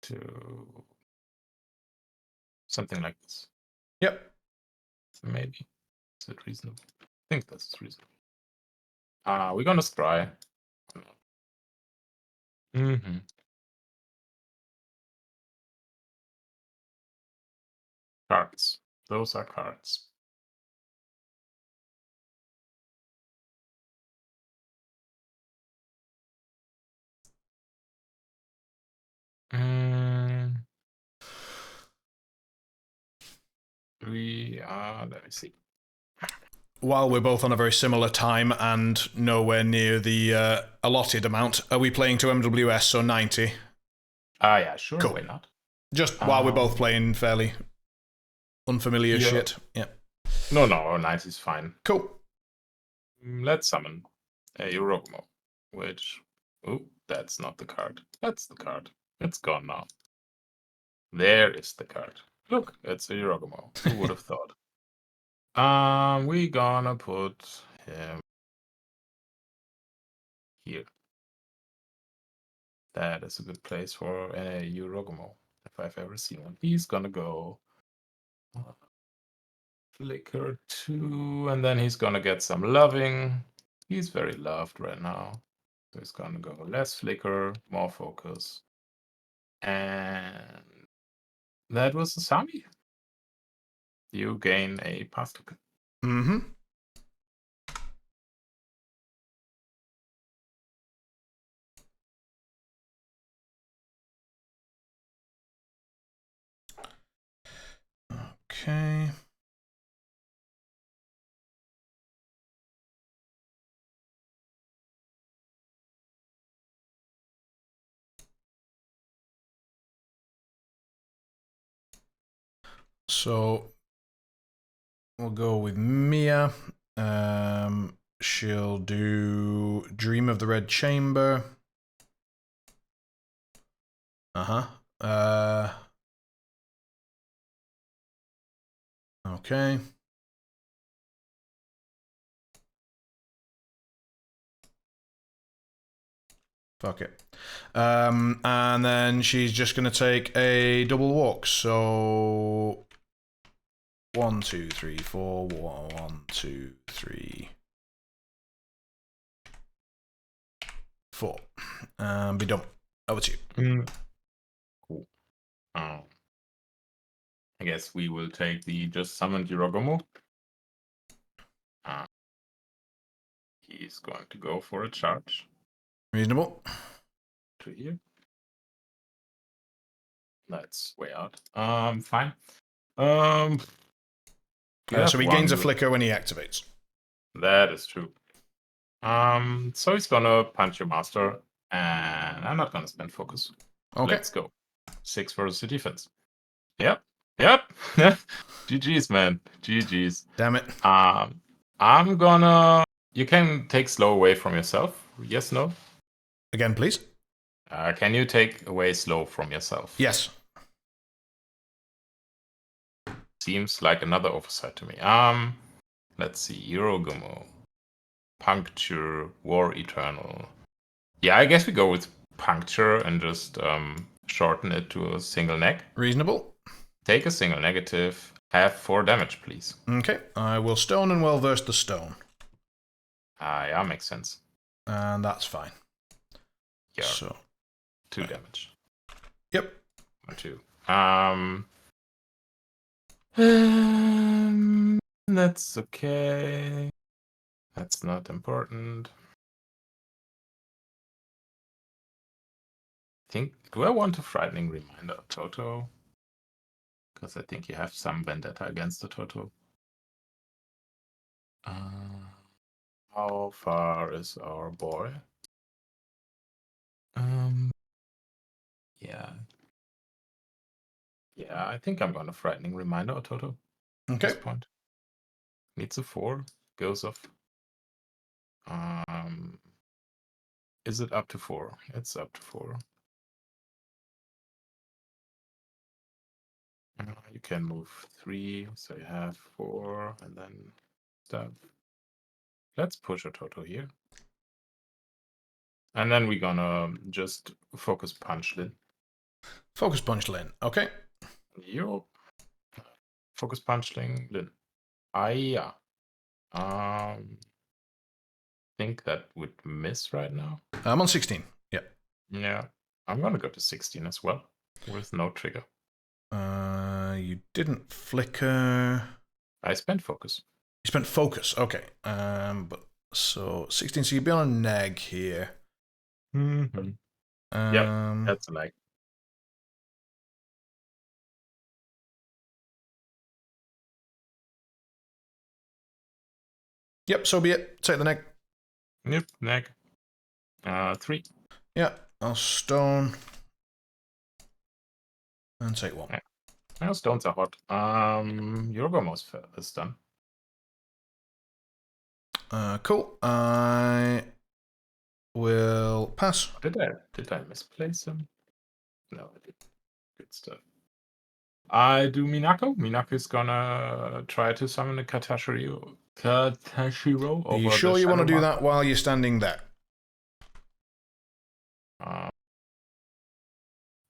to something like this. Yep. Maybe. Is it reasonable? I think that's reasonable. We're gonna scry. Cards. Those are cards. Let me see. While we're both on a very similar time and nowhere near the allotted amount, are we playing to MWS, so 90? Yeah, sure, Cool. why not? Just while we're both playing fairly unfamiliar shit. Yeah. No, 90 is fine. Cool. Let's summon a Yorogumo, which... Oh, that's not the card. That's the card. It's gone now. There is the card. Look, it's a Yorogumo. Who would have thought? We gonna put him here. That is a good place for a Yorogumo, if I've ever seen one. He's gonna go Flicker 2, and then he's gonna get some loving. He's very loved right now. So he's gonna go less Flicker, more focus. And that was Asami. You gain a pass token. Mm-hmm. Okay. So we'll go with Mia. She'll do Dream of the Red Chamber. Okay. Fuck it. And then she's just going to take a double walk. So 1, 2, 3, 4. 1, 2, 3, 4. And be done. Over to you. Cool. I guess we will take the just summoned Yorogumo. He's going to go for a charge. Reasonable. To here. That's way out. Fine. So he gains a flicker when he activates. That is true. So he's gonna punch your master, and I'm not gonna spend focus. Okay. Let's go. 6 versus the defense. Yep. GG's, man. GG's. Damn it. I'm gonna... You can take slow away from yourself. Yes, no? Again, please. Can you take away slow from yourself? Yes. Seems like another oversight to me. Let's see. Yorogumo. Puncture. War Eternal. Yeah, I guess we go with Puncture and just shorten it to a single neck. Reasonable. Take a single negative. Have 4 damage, please. Okay. I will stone and well verse the stone. Yeah, makes sense. And that's fine. Yeah. So 2 damage. Yep. Or 2. That's okay. That's not important. Do I want a frightening reminder of Toto? Because I think you have some vendetta against the Toto. How far is our boy? Yeah. Yeah, I think I'm gonna frightening reminder of Toto. At Okay. this point. Needs a 4. Goes off. Is it up to 4? It's up to 4. You can move 3, so you have 4, and then stuff. Let's push a Toto here. And then we're gonna just focus punch Lin. Focus punch Lin. Okay. Yo. Focus punch Lin. Yeah. Think that would miss right now. I'm on 16. Yeah. Yeah. I'm gonna go to 16 as well, with no trigger. You didn't flicker. I spent focus. You spent focus. Okay. But so 16. So you'd be on a neg here. Mm-hmm. Yeah, that's a neg. Yep, so be it. Take the neg. Yep, neg. 3. Yeah, I'll stone. And take 1. Yeah. Well, stones are hot. Yorgos is done. Cool. I will pass. Did I misplace him? No, I didn't. Good stuff. I do Minako. Minako's gonna try to summon a Katashiro Are you over sure the you want to Shadow do that Marker. while you're standing there? Am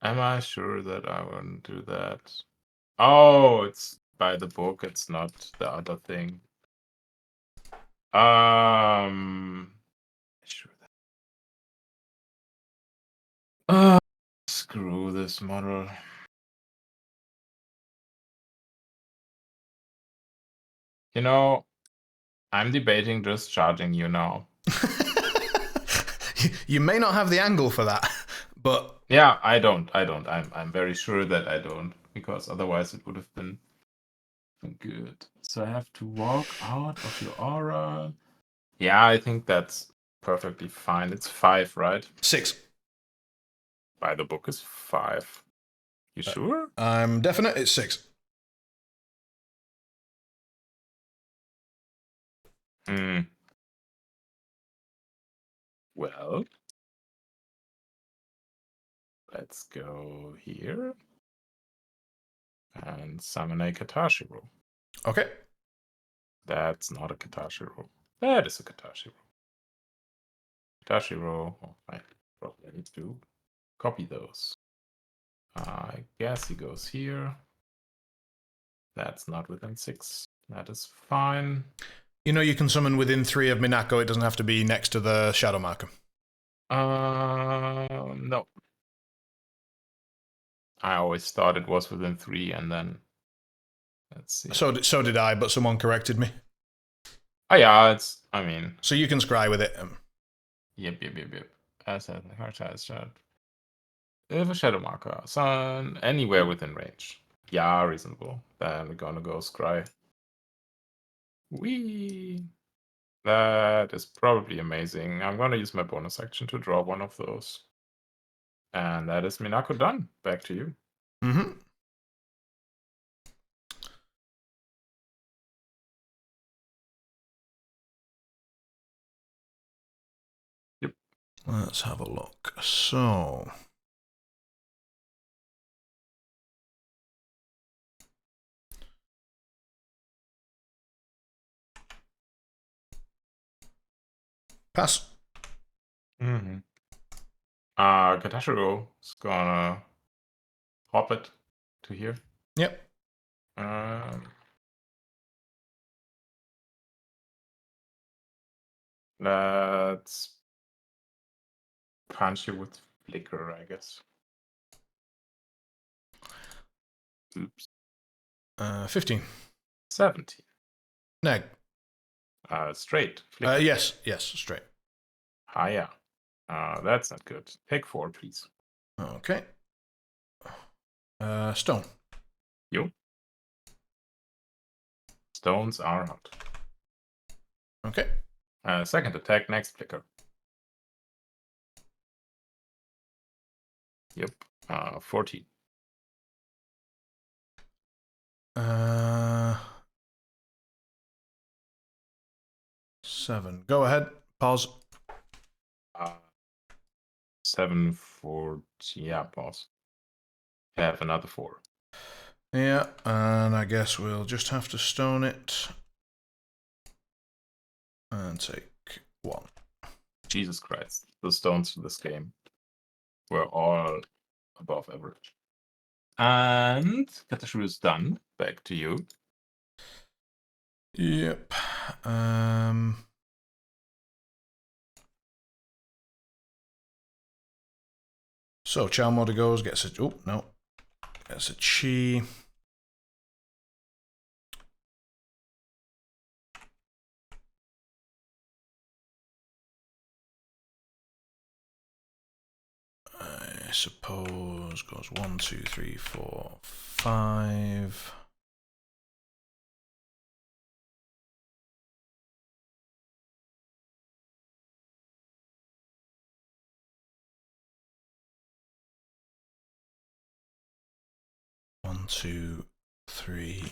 I sure that I want to do that? Oh, it's by the book. It's not the other thing. Sure. Screw this model. You know, I'm debating just charging you now. You may not have the angle for that, but Yeah, I don't. I'm very sure that I don't, because otherwise it would have been good. So I have to walk out of your aura. Yeah, I think that's perfectly fine. It's 5, right? 6. By the book is 5. You sure? I'm definite. It's 6. Well, let's go here and summon a Katashiro. Okay. That's not a Katashiro. That is a Katashiro. Katashiro. Oh, I probably need to copy those. I guess he goes here. That's not within 6. That is fine. You know you can summon within 3 of Minako. It doesn't have to be next to the Shadow Marker. No. I always thought it was within 3, and then let's see. So did I, but someone corrected me. Oh yeah, it's. I mean. So you can scry with it. Yep. As a shot. If a shadow marker, sun anywhere within range. Yeah, reasonable. Then we're gonna go scry. Wee. That is probably amazing. I'm gonna use my bonus action to draw one of those. And that is Minako done. Back to you. Mm-hmm. Yep. Let's have a look. So. Pass. Mm-hmm. Katashiro is gonna hop it to here. Yep. Let's punch you with flicker, I guess. Oops. 15. 17. Neg. Straight. Flicker. Yes, straight. Yeah. That's not good. Take 4, please. Okay. Stone. You. Stones are hot. Okay. Second attack, next flicker. Yep. 14. 7. Go ahead. Pause. 7, 4. Yeah, pause. Have another 4. Yeah, and I guess we'll just have to stone it. And take 1. Jesus Christ. The stones for this game were all above average. And Katashiro is done. Back to you. Yep. So Child Mother goes, gets a. Oh, no. Gets a chi. I suppose goes 1, 2, 3, 4, 5. 1, 2, 3,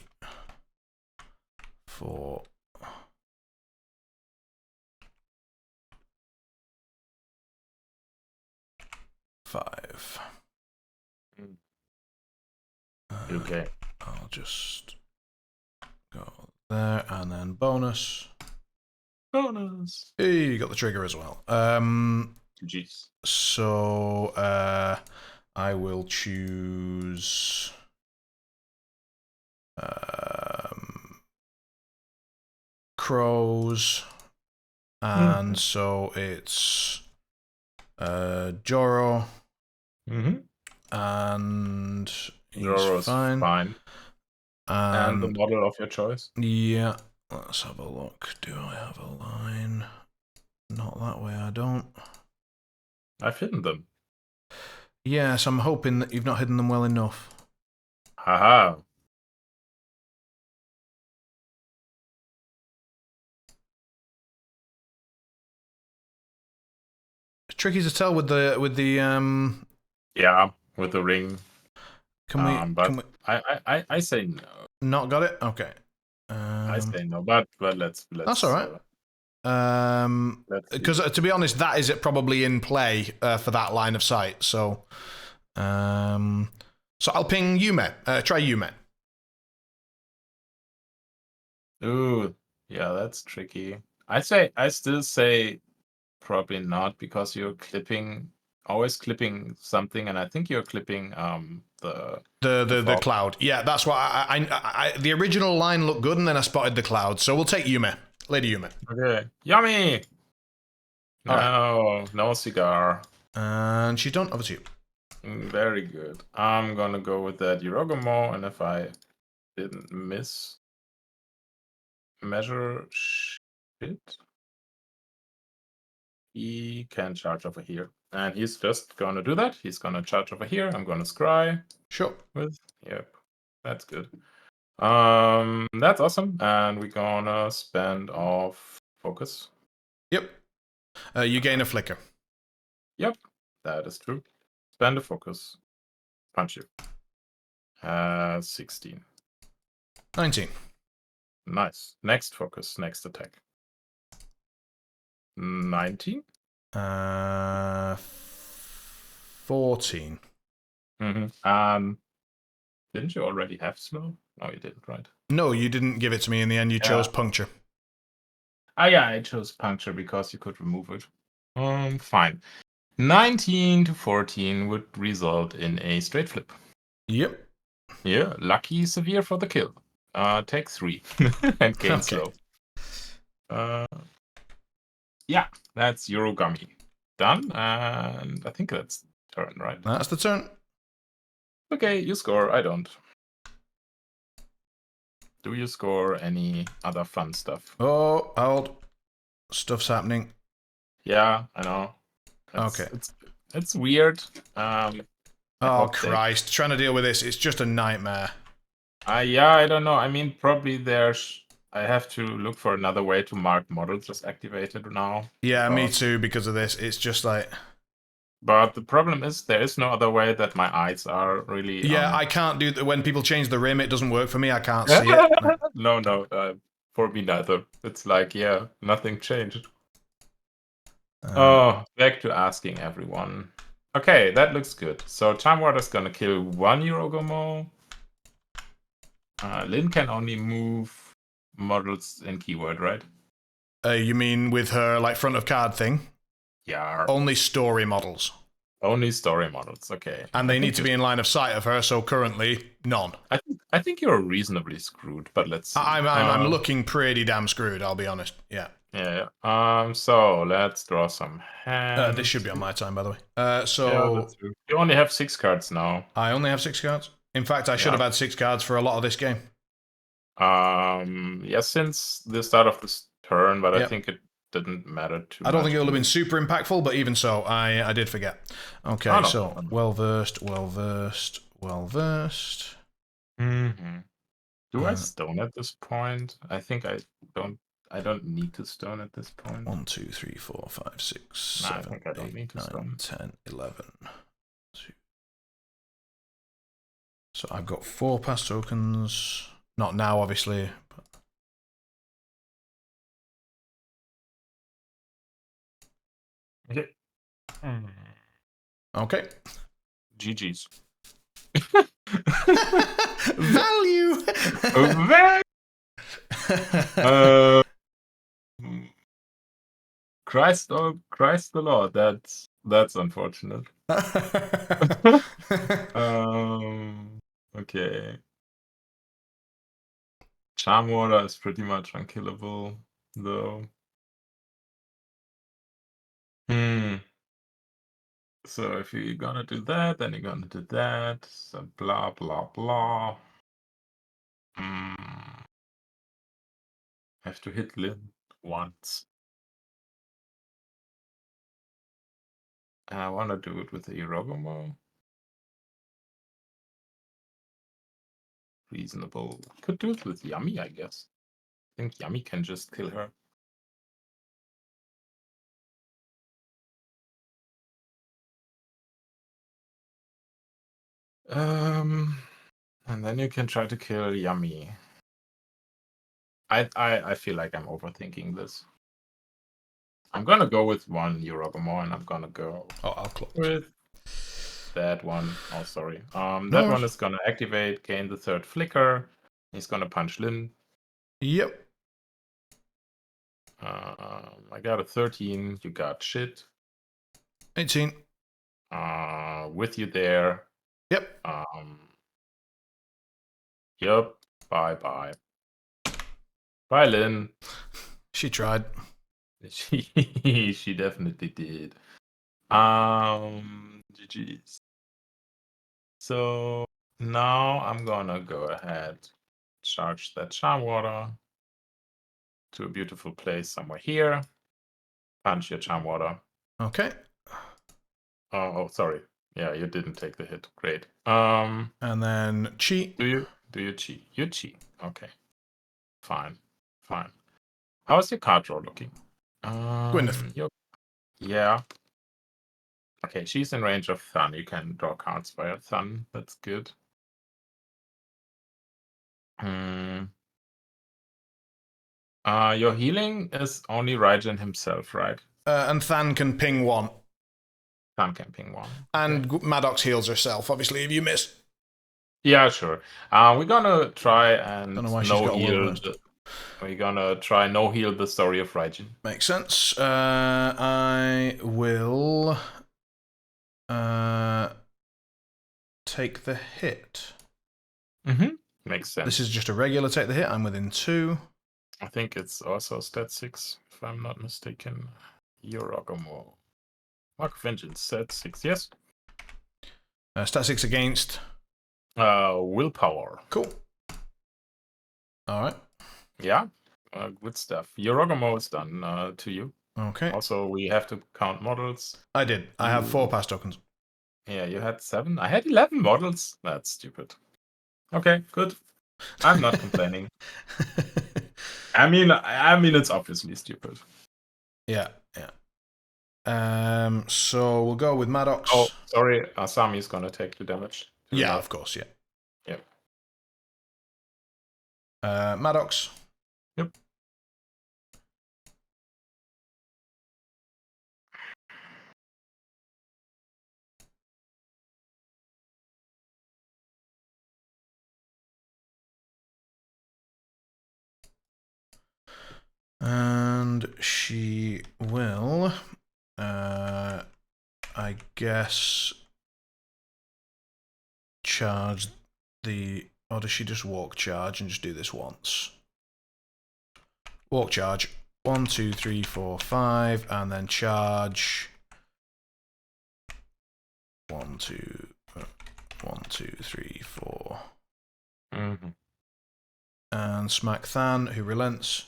4. 5. Okay. I'll just go there and then bonus. Bonus. Hey, you got the trigger as well. Jeez. So I will choose crows, and so it's Joro, and he's Joro's fine. And the model of your choice? Yeah, let's have a look. Do I have a line? Not that way, I don't. I've hidden them. Yes, I'm hoping that you've not hidden them well enough. Haha. It's tricky to tell with the Yeah, with the ring. Can we? I say no. Not got it. Okay. I say no, but let's. That's all right. Because to be honest, that is it probably in play for that line of sight. So, so I'll ping Yume. Try Yume. Ooh, yeah, that's tricky. I still say probably not, because you're always clipping something, and I think you're clipping the cloud. Yeah, that's what I the original line looked good, and then I spotted the cloud. So we'll take Yume, Lady Yume. Okay, yummy. No cigar. And she's done. Over to you. Very good. I'm gonna go with that Yorogomo, and if I didn't miss measure shit, he can charge over here. And he's just gonna do that. He's gonna charge over here. I'm gonna scry. Sure. Yep. That's good. That's awesome. And we're gonna spend off focus. Yep. You gain a flicker. Yep, that is true. Spend a focus. Punch you. 16. 19. Nice. Next focus, next attack. 19. 14. Didn't you already have slow? No, you didn't, right? No, you didn't give it to me in the end. You chose puncture. Yeah, I chose puncture because you could remove it. Fine. 19 to 14 would result in a straight flip. Yep. Yeah, lucky severe for the kill. Take 3 and gain slow. Yeah, that's Yorogami. Done, and I think that's turn, right? That's the turn. Okay, you score. I don't. Do you score any other fun stuff? Oh, hold. Stuff's happening. Yeah, I know. Okay. It's weird. Oh, Christ. Trying to deal with this, it's just a nightmare. Yeah, I don't know. I mean, probably I have to look for another way to mark models as activated now. Yeah, me too, because of this. It's just like... But the problem is there is no other way that my eyes are really... Yeah, I can't do that. When people change the rim, it doesn't work for me. I can't see it. No, for me neither. It's like, yeah, nothing changed. Back to asking everyone. Okay, that looks good. So Time Warder's gonna kill 1 Yorogomo. Lin can only move models in keyword, right? You mean with her like front of card thing? Yeah. Only story models. Only story models, okay. And they need to be in line of sight of her, so currently, none. I think you're reasonably screwed, but let's see. I'm looking pretty damn screwed, I'll be honest. Yeah. Yeah. So let's draw some hands. This should be on my time, by the way. Yeah, that's true. You only have 6 cards now. I only have 6 cards. In fact, I should have had 6 cards for a lot of this game. Yeah, since the start of this turn, but I think it didn't matter too much. I don't think it would have been super impactful, but even so, I did forget. Okay, so well-versed. Do I stone at this point? I think I don't need to stone at this point. 1, 2, 3, 4, 5, 6, 7, 8, 9, 10, 11, 12, So I've got 4 pass tokens. Not now, obviously. But... Okay. Okay. GG's. Value! Christ the Lord, that's unfortunate. Okay. Charm Water is pretty much unkillable, though. So if you're gonna do that, then you're gonna do that. So blah blah blah. Have to hit Lynn once. And I wanna do it with the Irogomo. Reasonable. Could do it with Yummy, I guess. I think Yummy can just kill her. And then you can try to kill Yummy. I feel like I'm overthinking this. I'm gonna go with 1 Irogomo, and I'm gonna go I'll close. with that one. Oh, sorry. No That worries. one is gonna activate, gain the 3rd flicker. He's gonna punch Lynn. Yep. I got a 13. You got shit. 18. With you there. Yep. Yep. Bye. Bye, Lynn. She tried. She definitely did. GG's. So now I'm gonna go ahead, charge that Charm Water to a beautiful place somewhere here. Punch your Charm Water. Okay. Oh, sorry. Yeah, you didn't take the hit. Great. And then cheat. Do you cheat? You cheat. Okay. Fine. How's your card draw looking? Gwyneth. Yeah. Okay, she's in range of Thun. You can draw cards via Thun. That's good. Your healing is only Raijin himself, right? And Than can ping 1. Thun can ping 1. And okay. Maddox heals herself, obviously, if you miss. Yeah, sure. We're gonna try and Don't know why she's got a heal. We're gonna try no heal the story of Raijin. Makes sense. I will take the hit. Makes sense. This is just a regular take the hit. I'm within 2. I think it's also stat 6, if I'm not mistaken. Irogomo. Mark of Vengeance, stat 6, yes. Stat 6 against? Willpower. Cool. Alright. Yeah, good stuff. Irogomo is done to you. Okay. Also, we have to count models. I did. I have 4 pass tokens. Yeah, you had 7. I had 11 models. That's stupid. Okay, good. I'm not complaining. I mean, it's obviously stupid. Yeah. So we'll go with Maddox. Oh, sorry. Asami is gonna take the damage. Yeah, of course. Yeah. Yep. Maddox. Yep. And she will, I guess, charge the... Or does she just walk charge and just do this once? Walk charge. 1, 2, 3, 4, 5, and then charge. 1, 2, 3, 4. And smack Than, who relents.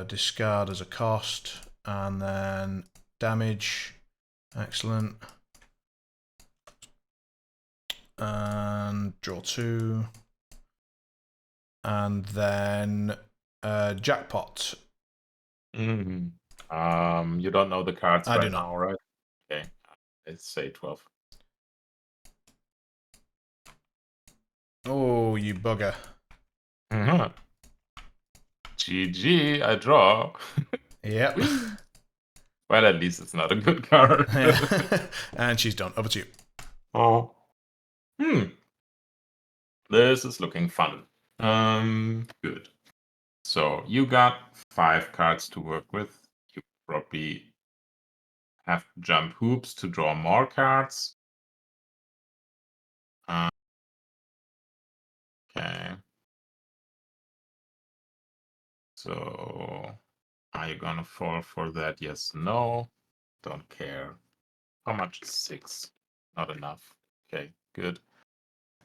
Discard as a cost, and then damage. Excellent. And draw 2. And then jackpot. You don't know the cards right do not. now, right? Okay. Let's say 12. Oh, you bugger. Mhm. GG, I draw. Yep. Well, at least it's not a good card. And she's done. Over to you. Oh. This is looking fun. Good. So you got 5 cards to work with. You probably have to jump hoops to draw more cards. Okay. So are you gonna fall for that? Yes, no. Don't care. How much is 6? Not enough. Okay, good.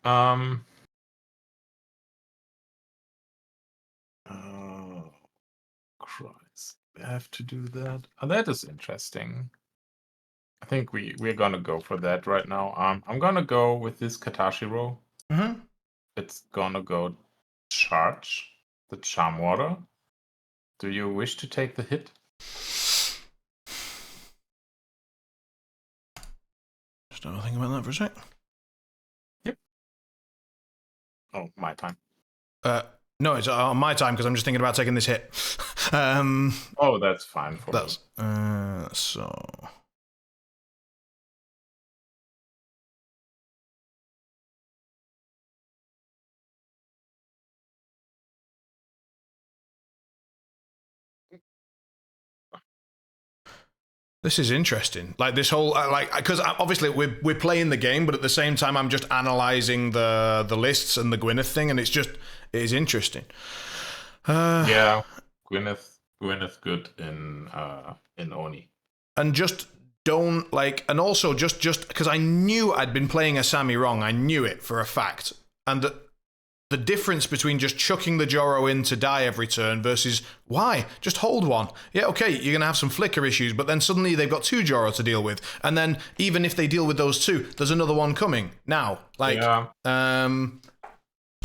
Oh, Christ. I have to do that. Oh, that is interesting. I think we're gonna go for that right now. I'm gonna go with this Katashiro. Mm-hmm. It's gonna go charge the Charm Water. Do you wish to take the hit? Just have a think about that for a sec. Yep. Oh, my time. No, it's on my time because I'm just thinking about taking this hit. Oh, that's fine for me. So. This is interesting. Like this whole because obviously we're playing the game, but at the same time I'm just analyzing the lists and the Gwyneth thing, and it is interesting. Yeah, Gwyneth good in Oni. And just don't and also just because I knew I'd been playing Asami wrong, I knew it for a fact, and the difference between just chucking the Joro in to die every turn versus why? Just hold one. Yeah, okay, you're going to have some flicker issues, but then suddenly they've got 2 Joro to deal with. And then even if they deal with those 2, there's another one coming. Now, Yeah.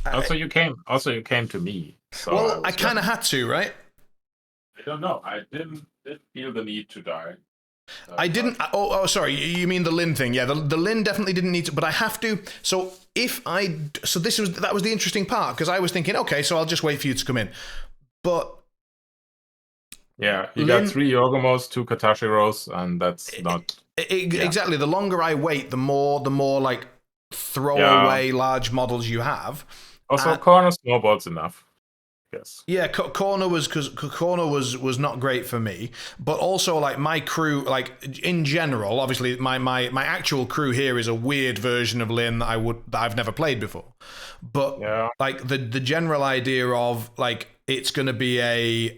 Also you came to me. So well, I kind of had to, right? I don't know. I didn't feel the need to die. I didn't. Oh, sorry. You mean the Lin thing? Yeah, the Lin definitely didn't need to, but I have to. So that was the interesting part because I was thinking, okay, so I'll just wait for you to come in, but yeah, you got 3 Yorgomos, 2 Katashiros, and that's not exactly. The longer I wait, the more like throwaway large models you have. Also, corner snowball's enough. Yes. Yeah, corner was because corner was not great for me, but also like my crew, like in general, obviously my actual crew here is a weird version of Lin that I've never played before, but like the general idea of like it's going to be a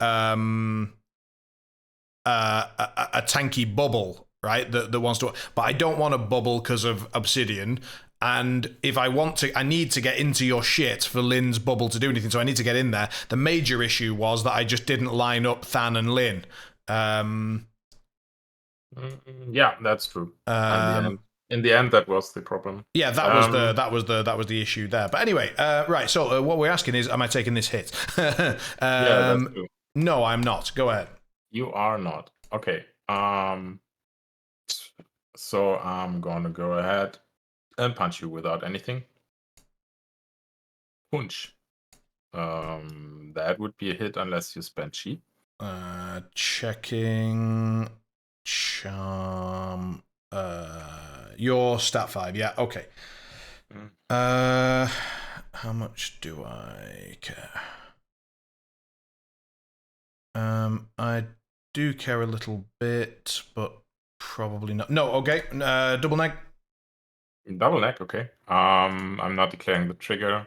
tanky bubble, right? That wants to, but I don't want a bubble because of Obsidian. And if I want to, I need to get into your shit for Lin's bubble to do anything. So I need to get in there. The major issue was that I just didn't line up Than and Lin. Yeah, that's true. In the end, that was the problem. Yeah, that was the issue there. But anyway, right. So what we're asking is, am I taking this hit? Yeah, that's true. No, I'm not. Go ahead. You are not. Okay. So I'm gonna go ahead and punch you without anything. Punch. That would be a hit unless you spend chi. Checking charm. Your stat 5. Yeah. Okay. How much do I care? I do care a little bit, but probably not. No. Okay. Double neck. Double neck. Okay. I'm not declaring the trigger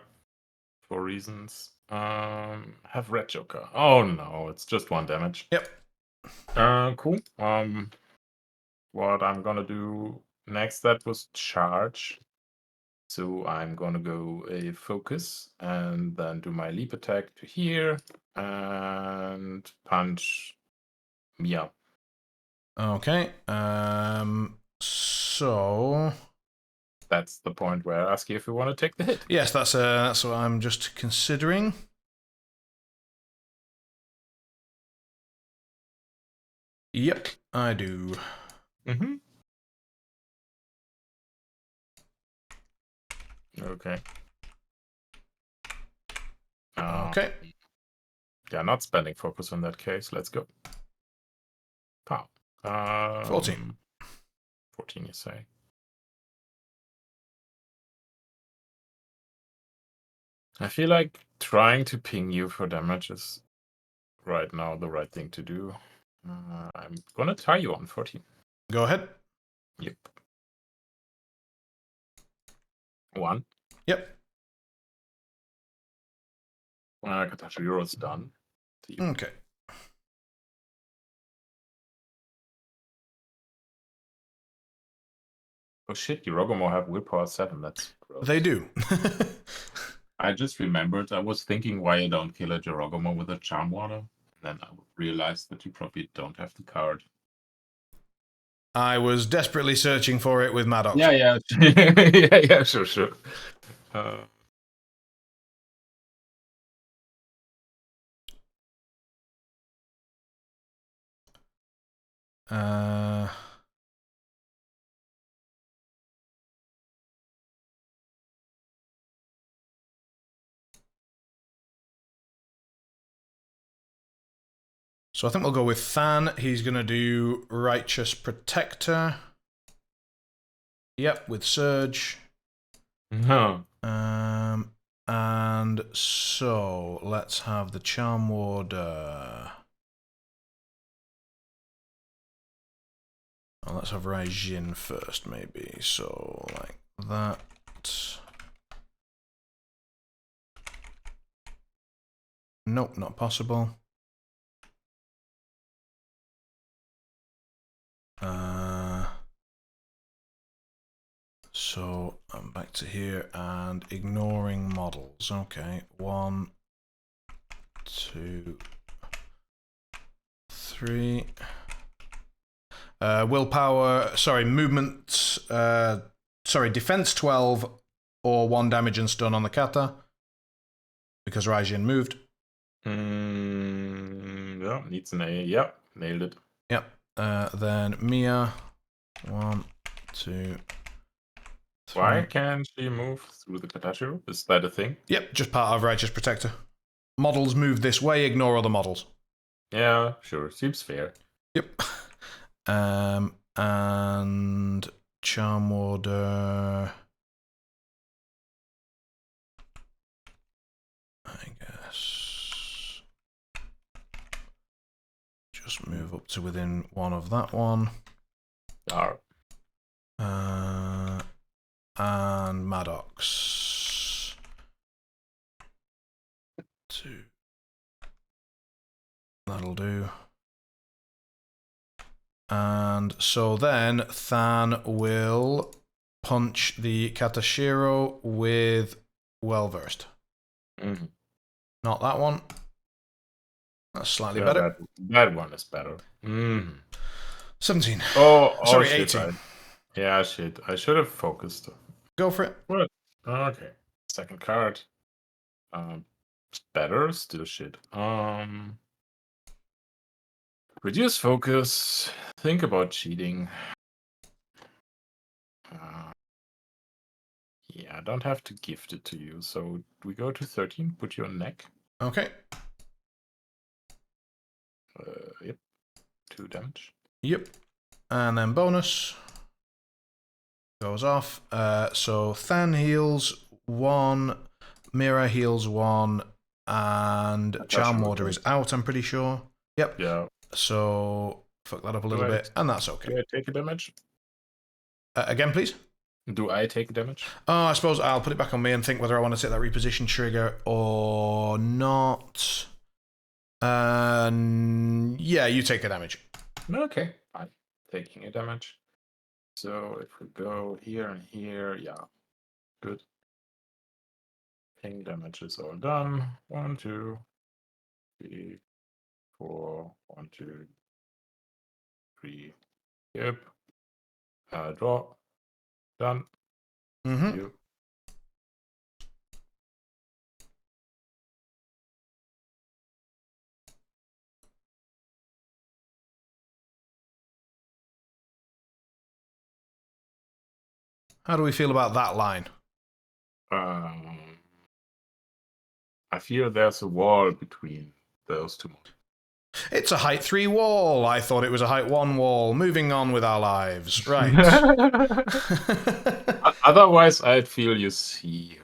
for reasons. Have red joker. Oh no, it's just 1 damage. Yep. Cool. What I'm gonna do next, that was charge. So I'm gonna go a focus and then do my leap attack to here and punch Mia. Okay. So that's the point where I ask you if you want to take the hit. Yes, that's what I'm just considering. Yep, I do. Mm-hmm. Okay. Okay. Yeah, not spending focus in that case. Let's go. Pow. 14. 14, you say? I feel like trying to ping you for damage is right now the right thing to do. I'm gonna tie you on 14. Go ahead. Yep. 1. Yep. Katashiro is done. Okay. Oh shit, Yorogomo have willpower 7. That's gross. They do. I just remembered, I was thinking why you don't kill a Yorogomo with a Charm Water. Then I realized that you probably don't have the card. I was desperately searching for it with Maddox. Yeah. yeah, sure. So I think we'll go with Than. He's going to do Righteous Protector. Yep, with Surge. No. And so let's have the Charm Warder. Oh, let's have Raijin first, maybe. So like that. Nope, not possible. So I'm back to here and ignoring models. Okay, 1, 2, 3. Willpower, sorry, movement, sorry, defense 12 or 1 damage and stun on the kata because Raijin moved. Yeah, needs an A. Yep, nailed it. Yep. Then Mia, 1, 2, 3. Why can't she move through the Katashiro? Is that a thing? Yep, just part of Righteous Protector. Models move this way, ignore other models. Yeah, sure. Seems fair. Yep. And Charm Warder. I guess. Just move up to within 1 of that one. And Maddox. 2. That'll do. And so then Than will punch the Katashiro with Well Versed. Mm-hmm. Not that one. That's slightly better. That one is better. 17. Oh, sorry, shit, 18. Yeah, shit. I should have focused. Go for it. What? Okay. Second card. Better, still shit. Reduce focus. Think about cheating. Yeah, I don't have to gift it to you. So we go to 13. Put you on neck. Okay. Yep. 2 damage. Yep. And then bonus. Goes off. So Than heals 1. Mira heals 1. And Charm Warder is out, I'm pretty sure. Yep. Yeah. So fuck that up a little bit. And that's okay. Do I take a damage? Again, please. Do I take damage? Oh, I suppose I'll put it back on me and think whether I want to take that reposition trigger or not. Yeah, you take the damage. Okay, fine. Taking a damage. So if we go here and here, yeah, good. Ping damage is all done. 1, 2, 3, 4. 1, 2, 3. Yep. Draw. Done. Mm-hmm. You. How do we feel about that line? I feel there's a wall between those two. It's a height 3 wall. I thought it was a height 1 wall. Moving on with our lives. Right. Otherwise, I'd feel you see.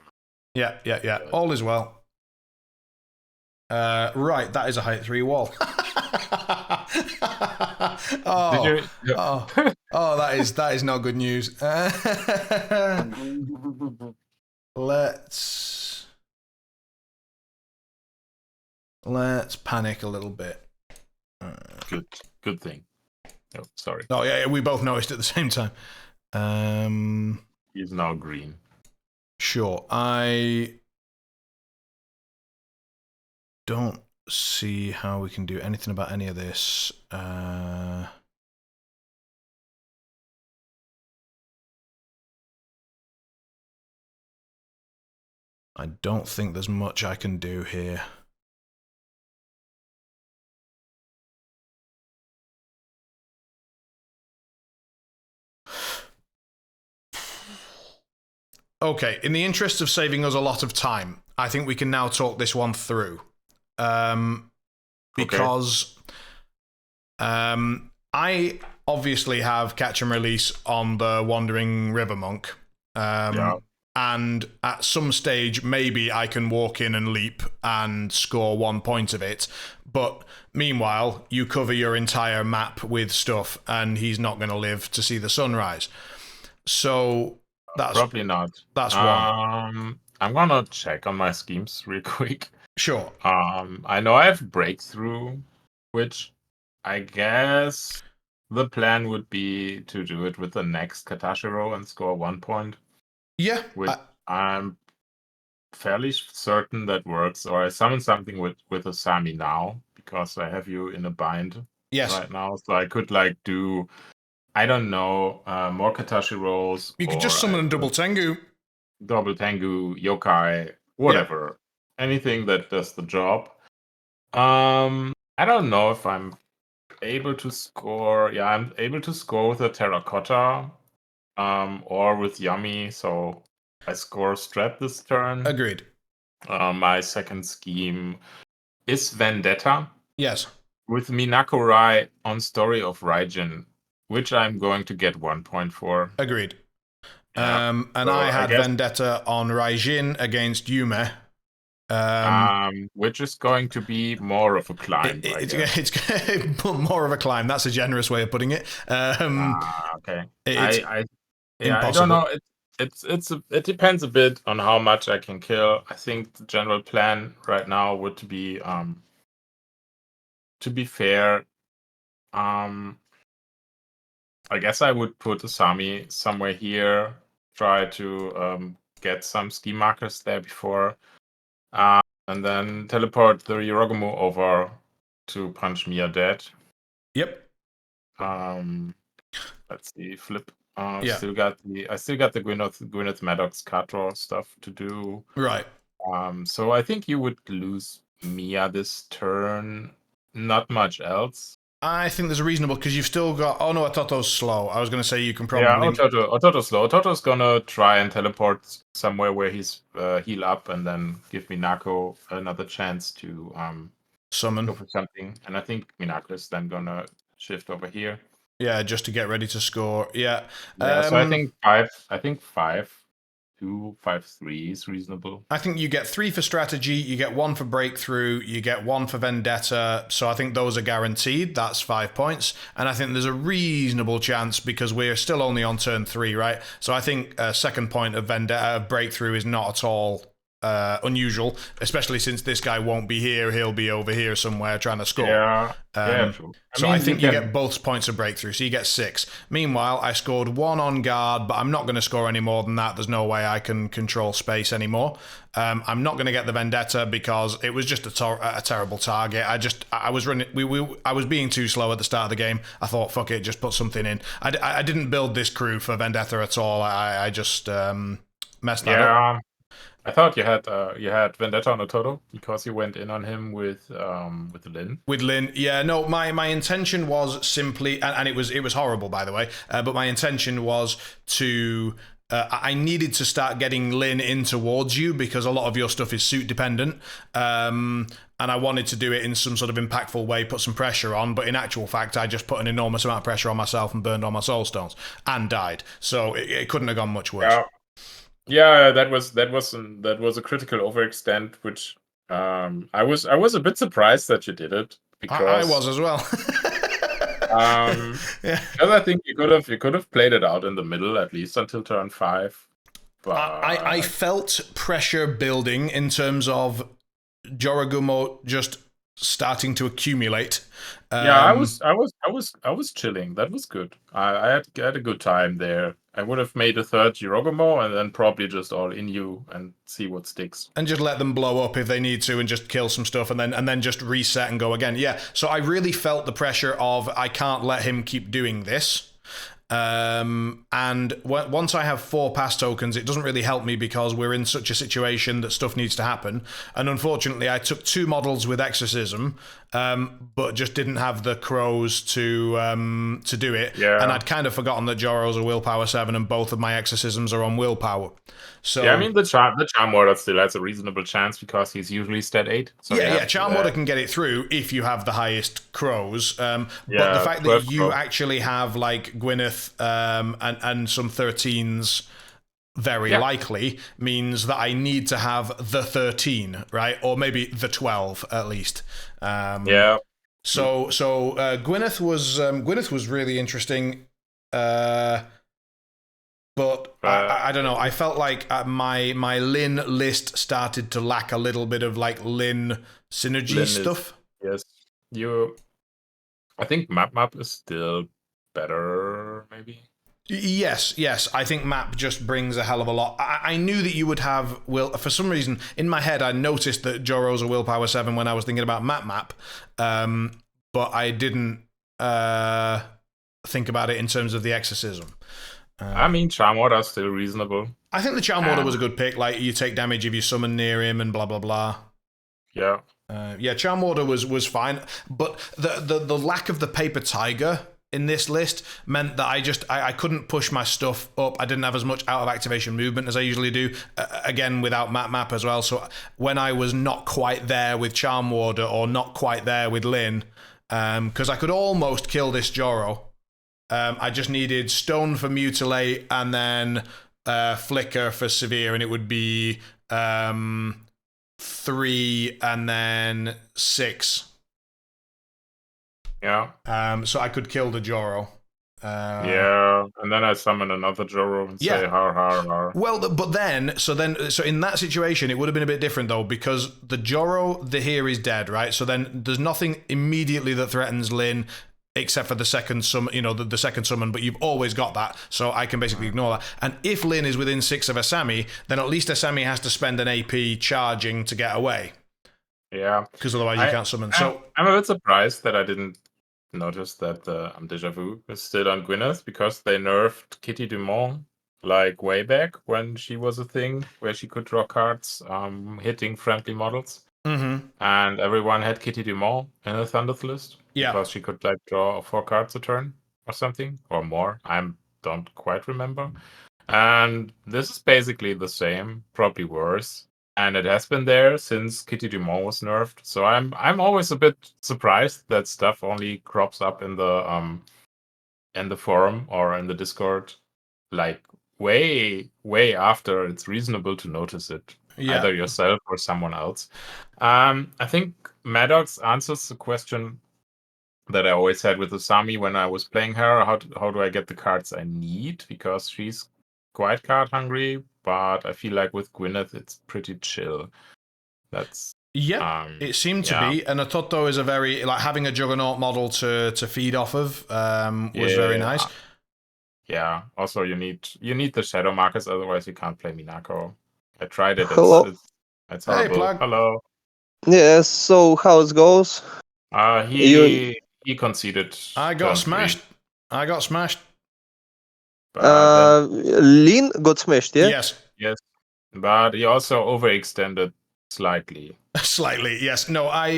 Yeah. All is well. Right, that is a height 3 wall. That is not good news. Let's panic a little bit. Good thing. Oh, sorry. Oh yeah, we both noticed at the same time. He's now green. Sure, I don't see how we can do anything about any of this. I don't think there's much I can do here. Okay, in the interest of saving us a lot of time, I think we can now talk this one through. Because I obviously have catch and release on the Wandering River Monk. And at some stage, maybe I can walk in and leap and score 1 point of it. But meanwhile, you cover your entire map with stuff, and he's not going to live to see the sunrise. So that's probably not. That's one. I'm gonna check on my schemes real quick. Sure. I know I have breakthrough, which I guess the plan would be to do it with the next Katashiro and score 1 point. Yeah. I'm fairly certain that works. Or I summon something with Asami now because I have you in a bind right now. So I could do, I don't know, more Katashi rolls. You could just summon a double Tengu. Double Tengu, Yokai, whatever. Yeah. Anything that does the job. I don't know if I'm able to score. Yeah, I'm able to score with a Terracotta. Or with Yummy, so I score Strat this turn. Agreed. My second scheme is Vendetta. Yes. With Minako Rai on Story of Raijin, which I'm going to get 1 point for. Agreed. And so I had Vendetta on Raijin against Yume. Which is going to be more of a climb. It's more of a climb. That's a generous way of putting it. Okay. Impossible. I don't know. It depends a bit on how much I can kill. I think the general plan right now would be to be fair. I guess I would put Asami somewhere here. Try to get some ski markers there before, and then teleport the Yorogumu over to punch Mia dead. Yep. Let's see. Flip. I still got the Gwyneth Maddox card draw stuff to do. Right. So I think you would lose Mia this turn. Not much else. I think there's a reasonable because you've still got. Oh no, Ototo's slow. I was going to say you can probably. Yeah, Ototo's slow. Ototo's gonna try and teleport somewhere where he's heal up and then give Minako another chance to summon go for something. And I think Minako is then gonna shift over here. Yeah, just to get ready to score. Yeah. So I think 5, 2, 5, 3 is reasonable. I think you get 3 for strategy, you get 1 for breakthrough, you get 1 for vendetta. So I think those are guaranteed. That's 5 points. And I think there's a reasonable chance because we're still only on turn 3, right? So I think a second point of vendetta breakthrough is not at all unusual, especially since this guy won't be here. He'll be over here somewhere trying to score. Yeah, true. I think you get both points of breakthrough, so you get 6. Meanwhile, I scored 1 on guard, but I'm not going to score any more than that. There's no way I can control space anymore. I'm not going to get the vendetta because it was just a terrible target. I was running. I was being too slow at the start of the game. I thought, fuck it, just put something in. I didn't build this crew for vendetta at all. I just messed that up. I thought you had Vendetta on Ototo because you went in on him with Lin. With Lin, yeah. No, my intention was simply, and it was horrible, by the way. But my intention was to I needed to start getting Lin in towards you because a lot of your stuff is suit dependent. And I wanted to do it in some sort of impactful way, put some pressure on. But in actual fact, I just put an enormous amount of pressure on myself and burned all my soul stones and died. So it couldn't have gone much worse. Yeah, that was a critical overextend, which I was a bit surprised that you did it because I was as well. yeah. Because I think you could have played it out in the middle at least until turn 5. But I felt pressure building in terms of Jorogumo just starting to accumulate. Yeah, I was chilling. That was good. I had a good time there. I would have made a third Jorogumo and then probably just all in you and see what sticks. And just let them blow up if they need to and just kill some stuff and then just reset and go again. Yeah. So I really felt the pressure of I can't let him keep doing this. And once I have 4 pass tokens, it doesn't really help me because we're in such a situation that stuff needs to happen. And unfortunately, I took 2 models with exorcism, but just didn't have the crows to do it. Yeah. And I'd kind of forgotten that Joro's a willpower 7, and both of my exorcisms are on willpower. So yeah, I mean the charm warder still has a reasonable chance because he's usually stat 8. So charm warder can get it through if you have the highest crows. But Yeah, the fact that 12 you crows. actually have like Gwyneth and some 13s very likely means that I need to have the 13, right? Or maybe the 12 at least. Yeah. So Gwyneth was really interesting. But I don't know. I felt like my Lin list started to lack a little bit of like Lin synergy stuff. Yes. I think map is still better, maybe. Yes. I think map just brings a hell of a lot. I knew that you would have for some reason in my head I noticed that Joro's a willpower 7 when I was thinking about map, but I didn't think about it in terms of the exorcism. I mean, Charm Warder is still reasonable. I think the Charm Warder was a good pick. Like, you take damage if you summon near him and blah, blah, blah. Yeah. Charm Warder was fine. But the lack of the Paper Tiger in this list meant that I couldn't push my stuff up. I didn't have as much out of activation movement as I usually do. Again, without map as well. So when I was not quite there with Charm Warder or not quite there with Lin, because I could almost kill this Joro. I just needed Stone for Mutilate and then Flicker for Severe, and it would be 3 and then 6. Yeah. So I could kill the Joro. Yeah, and then I summon another Joro and say har har har. Well, but so in that situation, it would have been a bit different though, because the Joro here is dead, right? So then there's nothing immediately that threatens Lin. Except for the second summon, the second summon, but you've always got that, so I can basically ignore that. And if Lin is within 6 of Asami, then at least Asami has to spend an AP charging to get away. Yeah. Because otherwise you can't summon. So I'm a bit surprised that I didn't notice that Deja Vu is still on Gwyneth, because they nerfed Kitty Dumont like way back when she was a thing where she could draw cards hitting friendly models. Mm-hmm. And everyone had Kitty Dumont in a Thunders list. Yeah. Because she could like draw 4 cards a turn or something, or more. I don't quite remember. And this is basically the same, probably worse. And it has been there since Kitty Dumont was nerfed. So I'm always a bit surprised that stuff only crops up in the forum or in the Discord, like way after it's reasonable to notice it. Yeah. Either yourself or someone else. I think Maddox answers the question that I always had with Asami when I was playing her. How do I get the cards I need? Because she's quite card hungry, but I feel like with Gwyneth it's pretty chill. That's it seemed to be. And Ototo is a very having a Juggernaut model to feed off of was very nice. Yeah. Also, you need the shadow markers, otherwise you can't play Minako. I tried it. Hello. It's horrible. Hey, Plug. Hello. Yeah. So how it goes? He conceded. I got smashed. Lin got smashed, yeah? Yes. But he also overextended slightly. Slightly, yes. No, I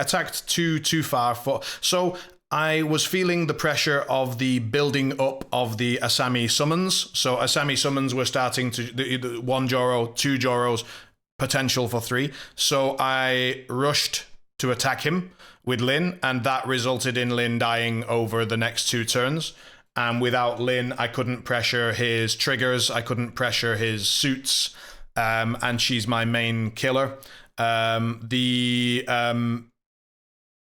attacked too far. So I was feeling the pressure of the building up of the Asami summons. So Asami summons were starting to the 1 Joro, 2 Joros, potential for 3. So I rushed to attack him with Lin, and that resulted in Lin dying over the next 2 turns. And without Lin, I couldn't pressure his triggers, I couldn't pressure his suits, and she's my main killer.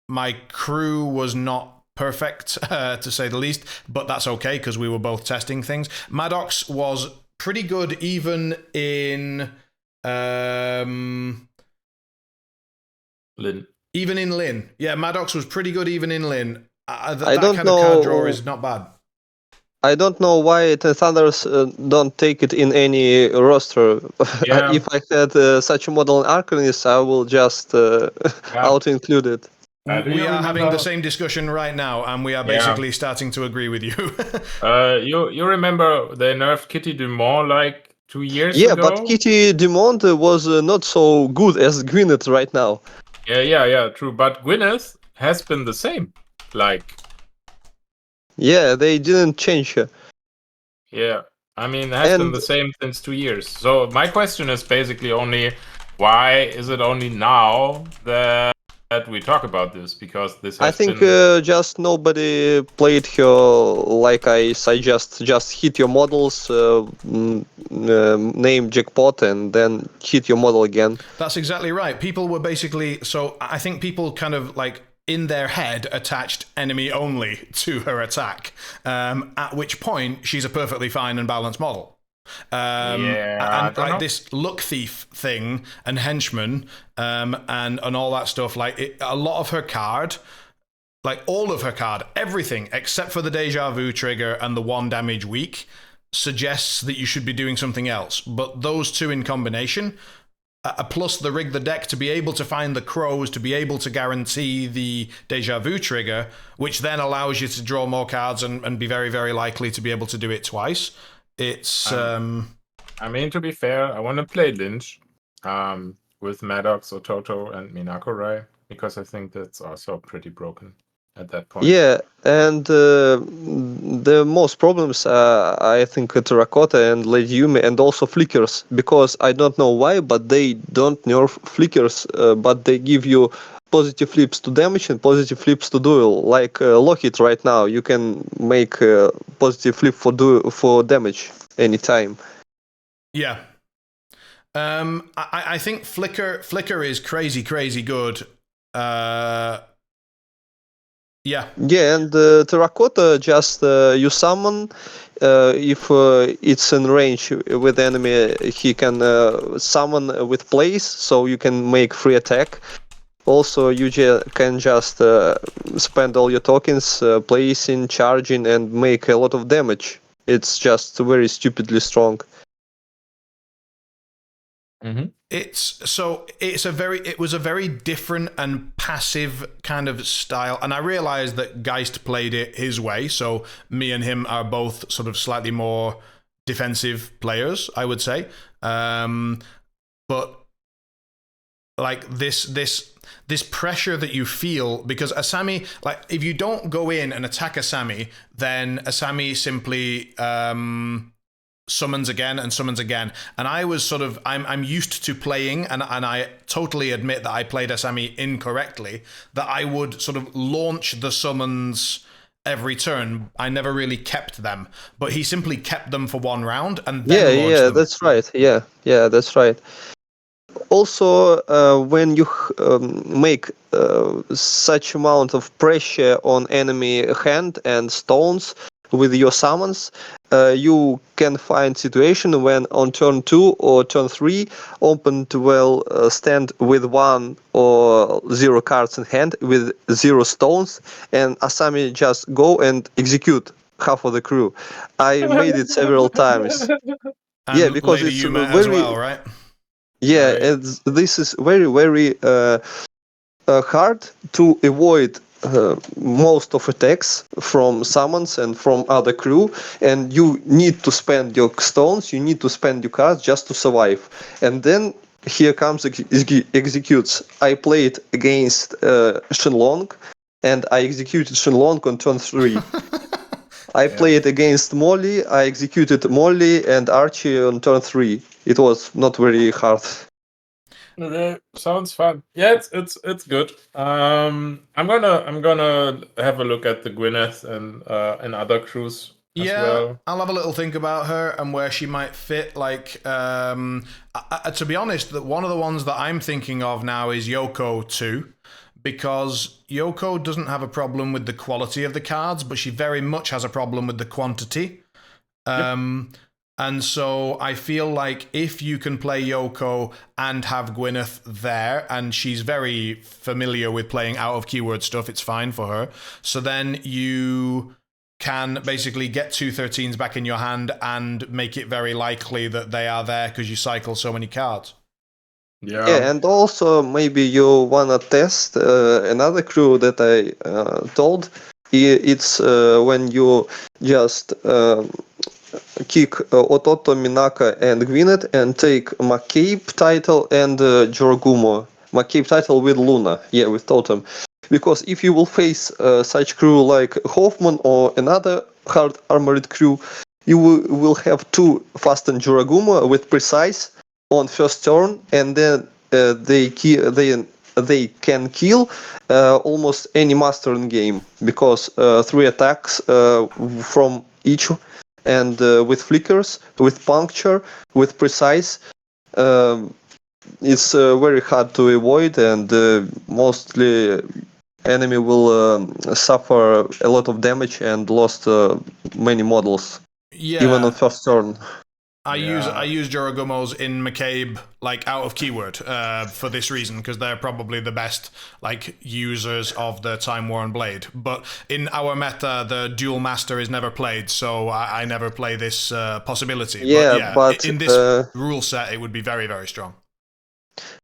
My crew was not perfect, to say the least, but that's okay because we were both testing things. Maddox was pretty good even in Lin. Even in Lin. Yeah, Maddox was pretty good even in Lin. That don't kind know. of card draw is not bad. I don't know why the Thunders don't take it in any roster. Yeah. If I had such a model in Arcanist, I will just auto-include it. We are having the same discussion right now, and we are basically starting to agree with you. You remember they nerfed Kitty Dumont like 2 years ago? Yeah, but Kitty Dumont was not so good as Gwyneth right now. Yeah, true. But Gwyneth has been the same. Yeah, they didn't change her. Yeah, I mean, it has been the same since 2 years. So my question is basically only, why is it only now that we talk about this? Because this has I think been... just nobody played her like I suggest. Just hit your models, name jackpot, and then hit your model again. That's exactly right. People were basically... So I think people kind of like... in their head, attached enemy only to her attack, at which point she's a perfectly fine and balanced model. And like this luck thief thing and henchman and all that stuff, like a lot of her card, like all of her card, everything except for the deja vu trigger and the 1 damage weak suggests that you should be doing something else. But those 2 in combination, plus the rig the deck to be able to find the crows, to be able to guarantee the deja vu trigger, which then allows you to draw more cards and be very, very likely to be able to do it twice. It's... I mean, to be fair, I want to play Lynch with Maddox or Toto and Minako Rai, because I think that's also pretty broken at that point. Yeah, and the most problems, I think, Terracotta and Lady Yumi, and also Flickers, because I don't know why, but they don't nerf Flickers, but they give you positive flips to damage and positive flips to duel. Like Lockheed right now, you can make a positive flip for damage anytime. Yeah. I think Flicker is crazy good. Yeah. Yeah, and Terracotta just you summon. If it's in range with enemy, he can summon with place, so you can make free attack. Also, you can just spend all your tokens, placing, charging, and make a lot of damage. It's just very stupidly strong. Mm-hmm. It was a very different and passive kind of style, and I realized that Gheist played it his way. So me and him are both sort of slightly more defensive players, I would say. But like this pressure that you feel, because Asami, like if you don't go in and attack Asami, then Asami simply summons again and summons again. And I was sort of, I'm used to playing, and I totally admit that I played Asami incorrectly, that I would sort of launch the summons every turn. I never really kept them, but he simply kept them for 1 round and then launched them. That's right. Yeah, that's right. Also, when you make such amount of pressure on enemy hand and stones with your summons, you can find situation when on turn 2 or turn 3, opponent will stand with 1 or 0 cards in hand with 0 stones, and Asami just go and execute half of the crew. I made it several times. And yeah, because Lady it's Yuma very as well, right? Yeah, Right. and this is very hard to avoid most of attacks from summons and from other crew, and you need to spend your stones, you need to spend your cards just to survive. And then here comes executes. I played against Shenlong, and I executed Shenlong on turn 3. I played against Molly, I executed Molly and Archie on turn 3. It was not very hard. Okay, sounds fun. Yeah, it's good. I'm gonna have a look at the Gwyneth and other crews as well. I'll have a little think about her and where she might fit. Like, to be honest, that one of the ones that I'm thinking of now is Yoko too, because Yoko doesn't have a problem with the quality of the cards, but she very much has a problem with the quantity. And so I feel like if you can play Yoko and have Gwyneth there, and she's very familiar with playing out of keyword stuff, it's fine for her. So then you can basically get 2 13s back in your hand and make it very likely that they are there because you cycle so many cards. Yeah, and also maybe you wanna test another crew that I told. It's when you just kick Ototo, Minaka, and Gwyneth and take McCabe title and Jorogumo. McCabe title with Luna, with Totem. Because if you will face such crew like Hoffman or another hard armored crew, you will have 2 fastened Jorogumo with precise on first turn, and then they can kill almost any master in game, because 3 attacks from each, and with flickers, with puncture, with precise, it's very hard to avoid, and mostly enemy will suffer a lot of damage and lost many models, even on first turn. I use Jorogumos in McCabe like out of keyword for this reason, because they're probably the best like users of the Time Worn Blade. But in our meta, the dual master is never played, so I never play this possibility. But in this rule set, it would be very, very strong.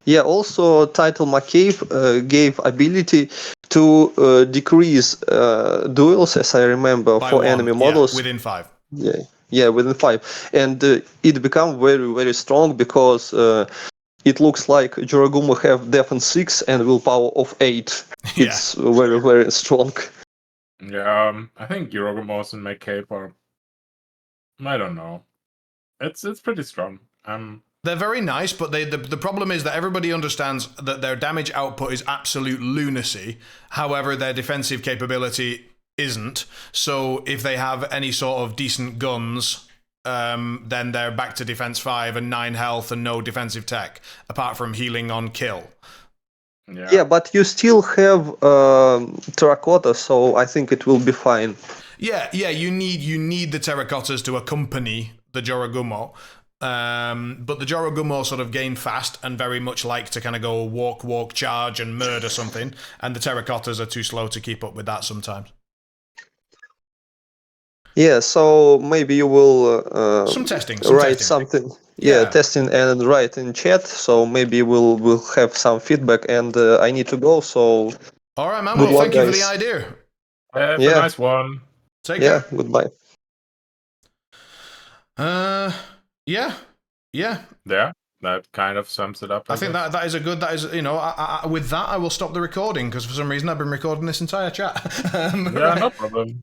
Yeah, also title McCabe gave ability to decrease duels, as I remember, By for 1, enemy models. Within 5. Yeah, within 5. And it become very, very strong, because it looks like Jorogumo have defense 6 and willpower of 8. It's very, very strong. Yeah, I think Jorogumos and McCabe are... I don't know. It's pretty strong. They're very nice, but the problem is that everybody understands that their damage output is absolute lunacy. However, their defensive capability isn't. So if they have any sort of decent guns, then they're back to defense 5 and 9 health and no defensive tech, apart from healing on kill. Yeah, but you still have terracotta, so I think it will be fine. Yeah, you need the terracottas to accompany the Jorogumo. But the Jorogumo sort of gain fast and very much like to kind of go walk, charge and murder something, and the terracottas are too slow to keep up with that sometimes. Yeah, so maybe you will some testing, write something. Testing and write in chat. So maybe we'll have some feedback. And I need to go. So all right, man. Well, thank you for the idea. Have a nice one. Take care. Goodbye. Yeah. That kind of sums it up. I think that is a good. That is, with that, I will stop the recording, because for some reason I've been recording this entire chat. No problem.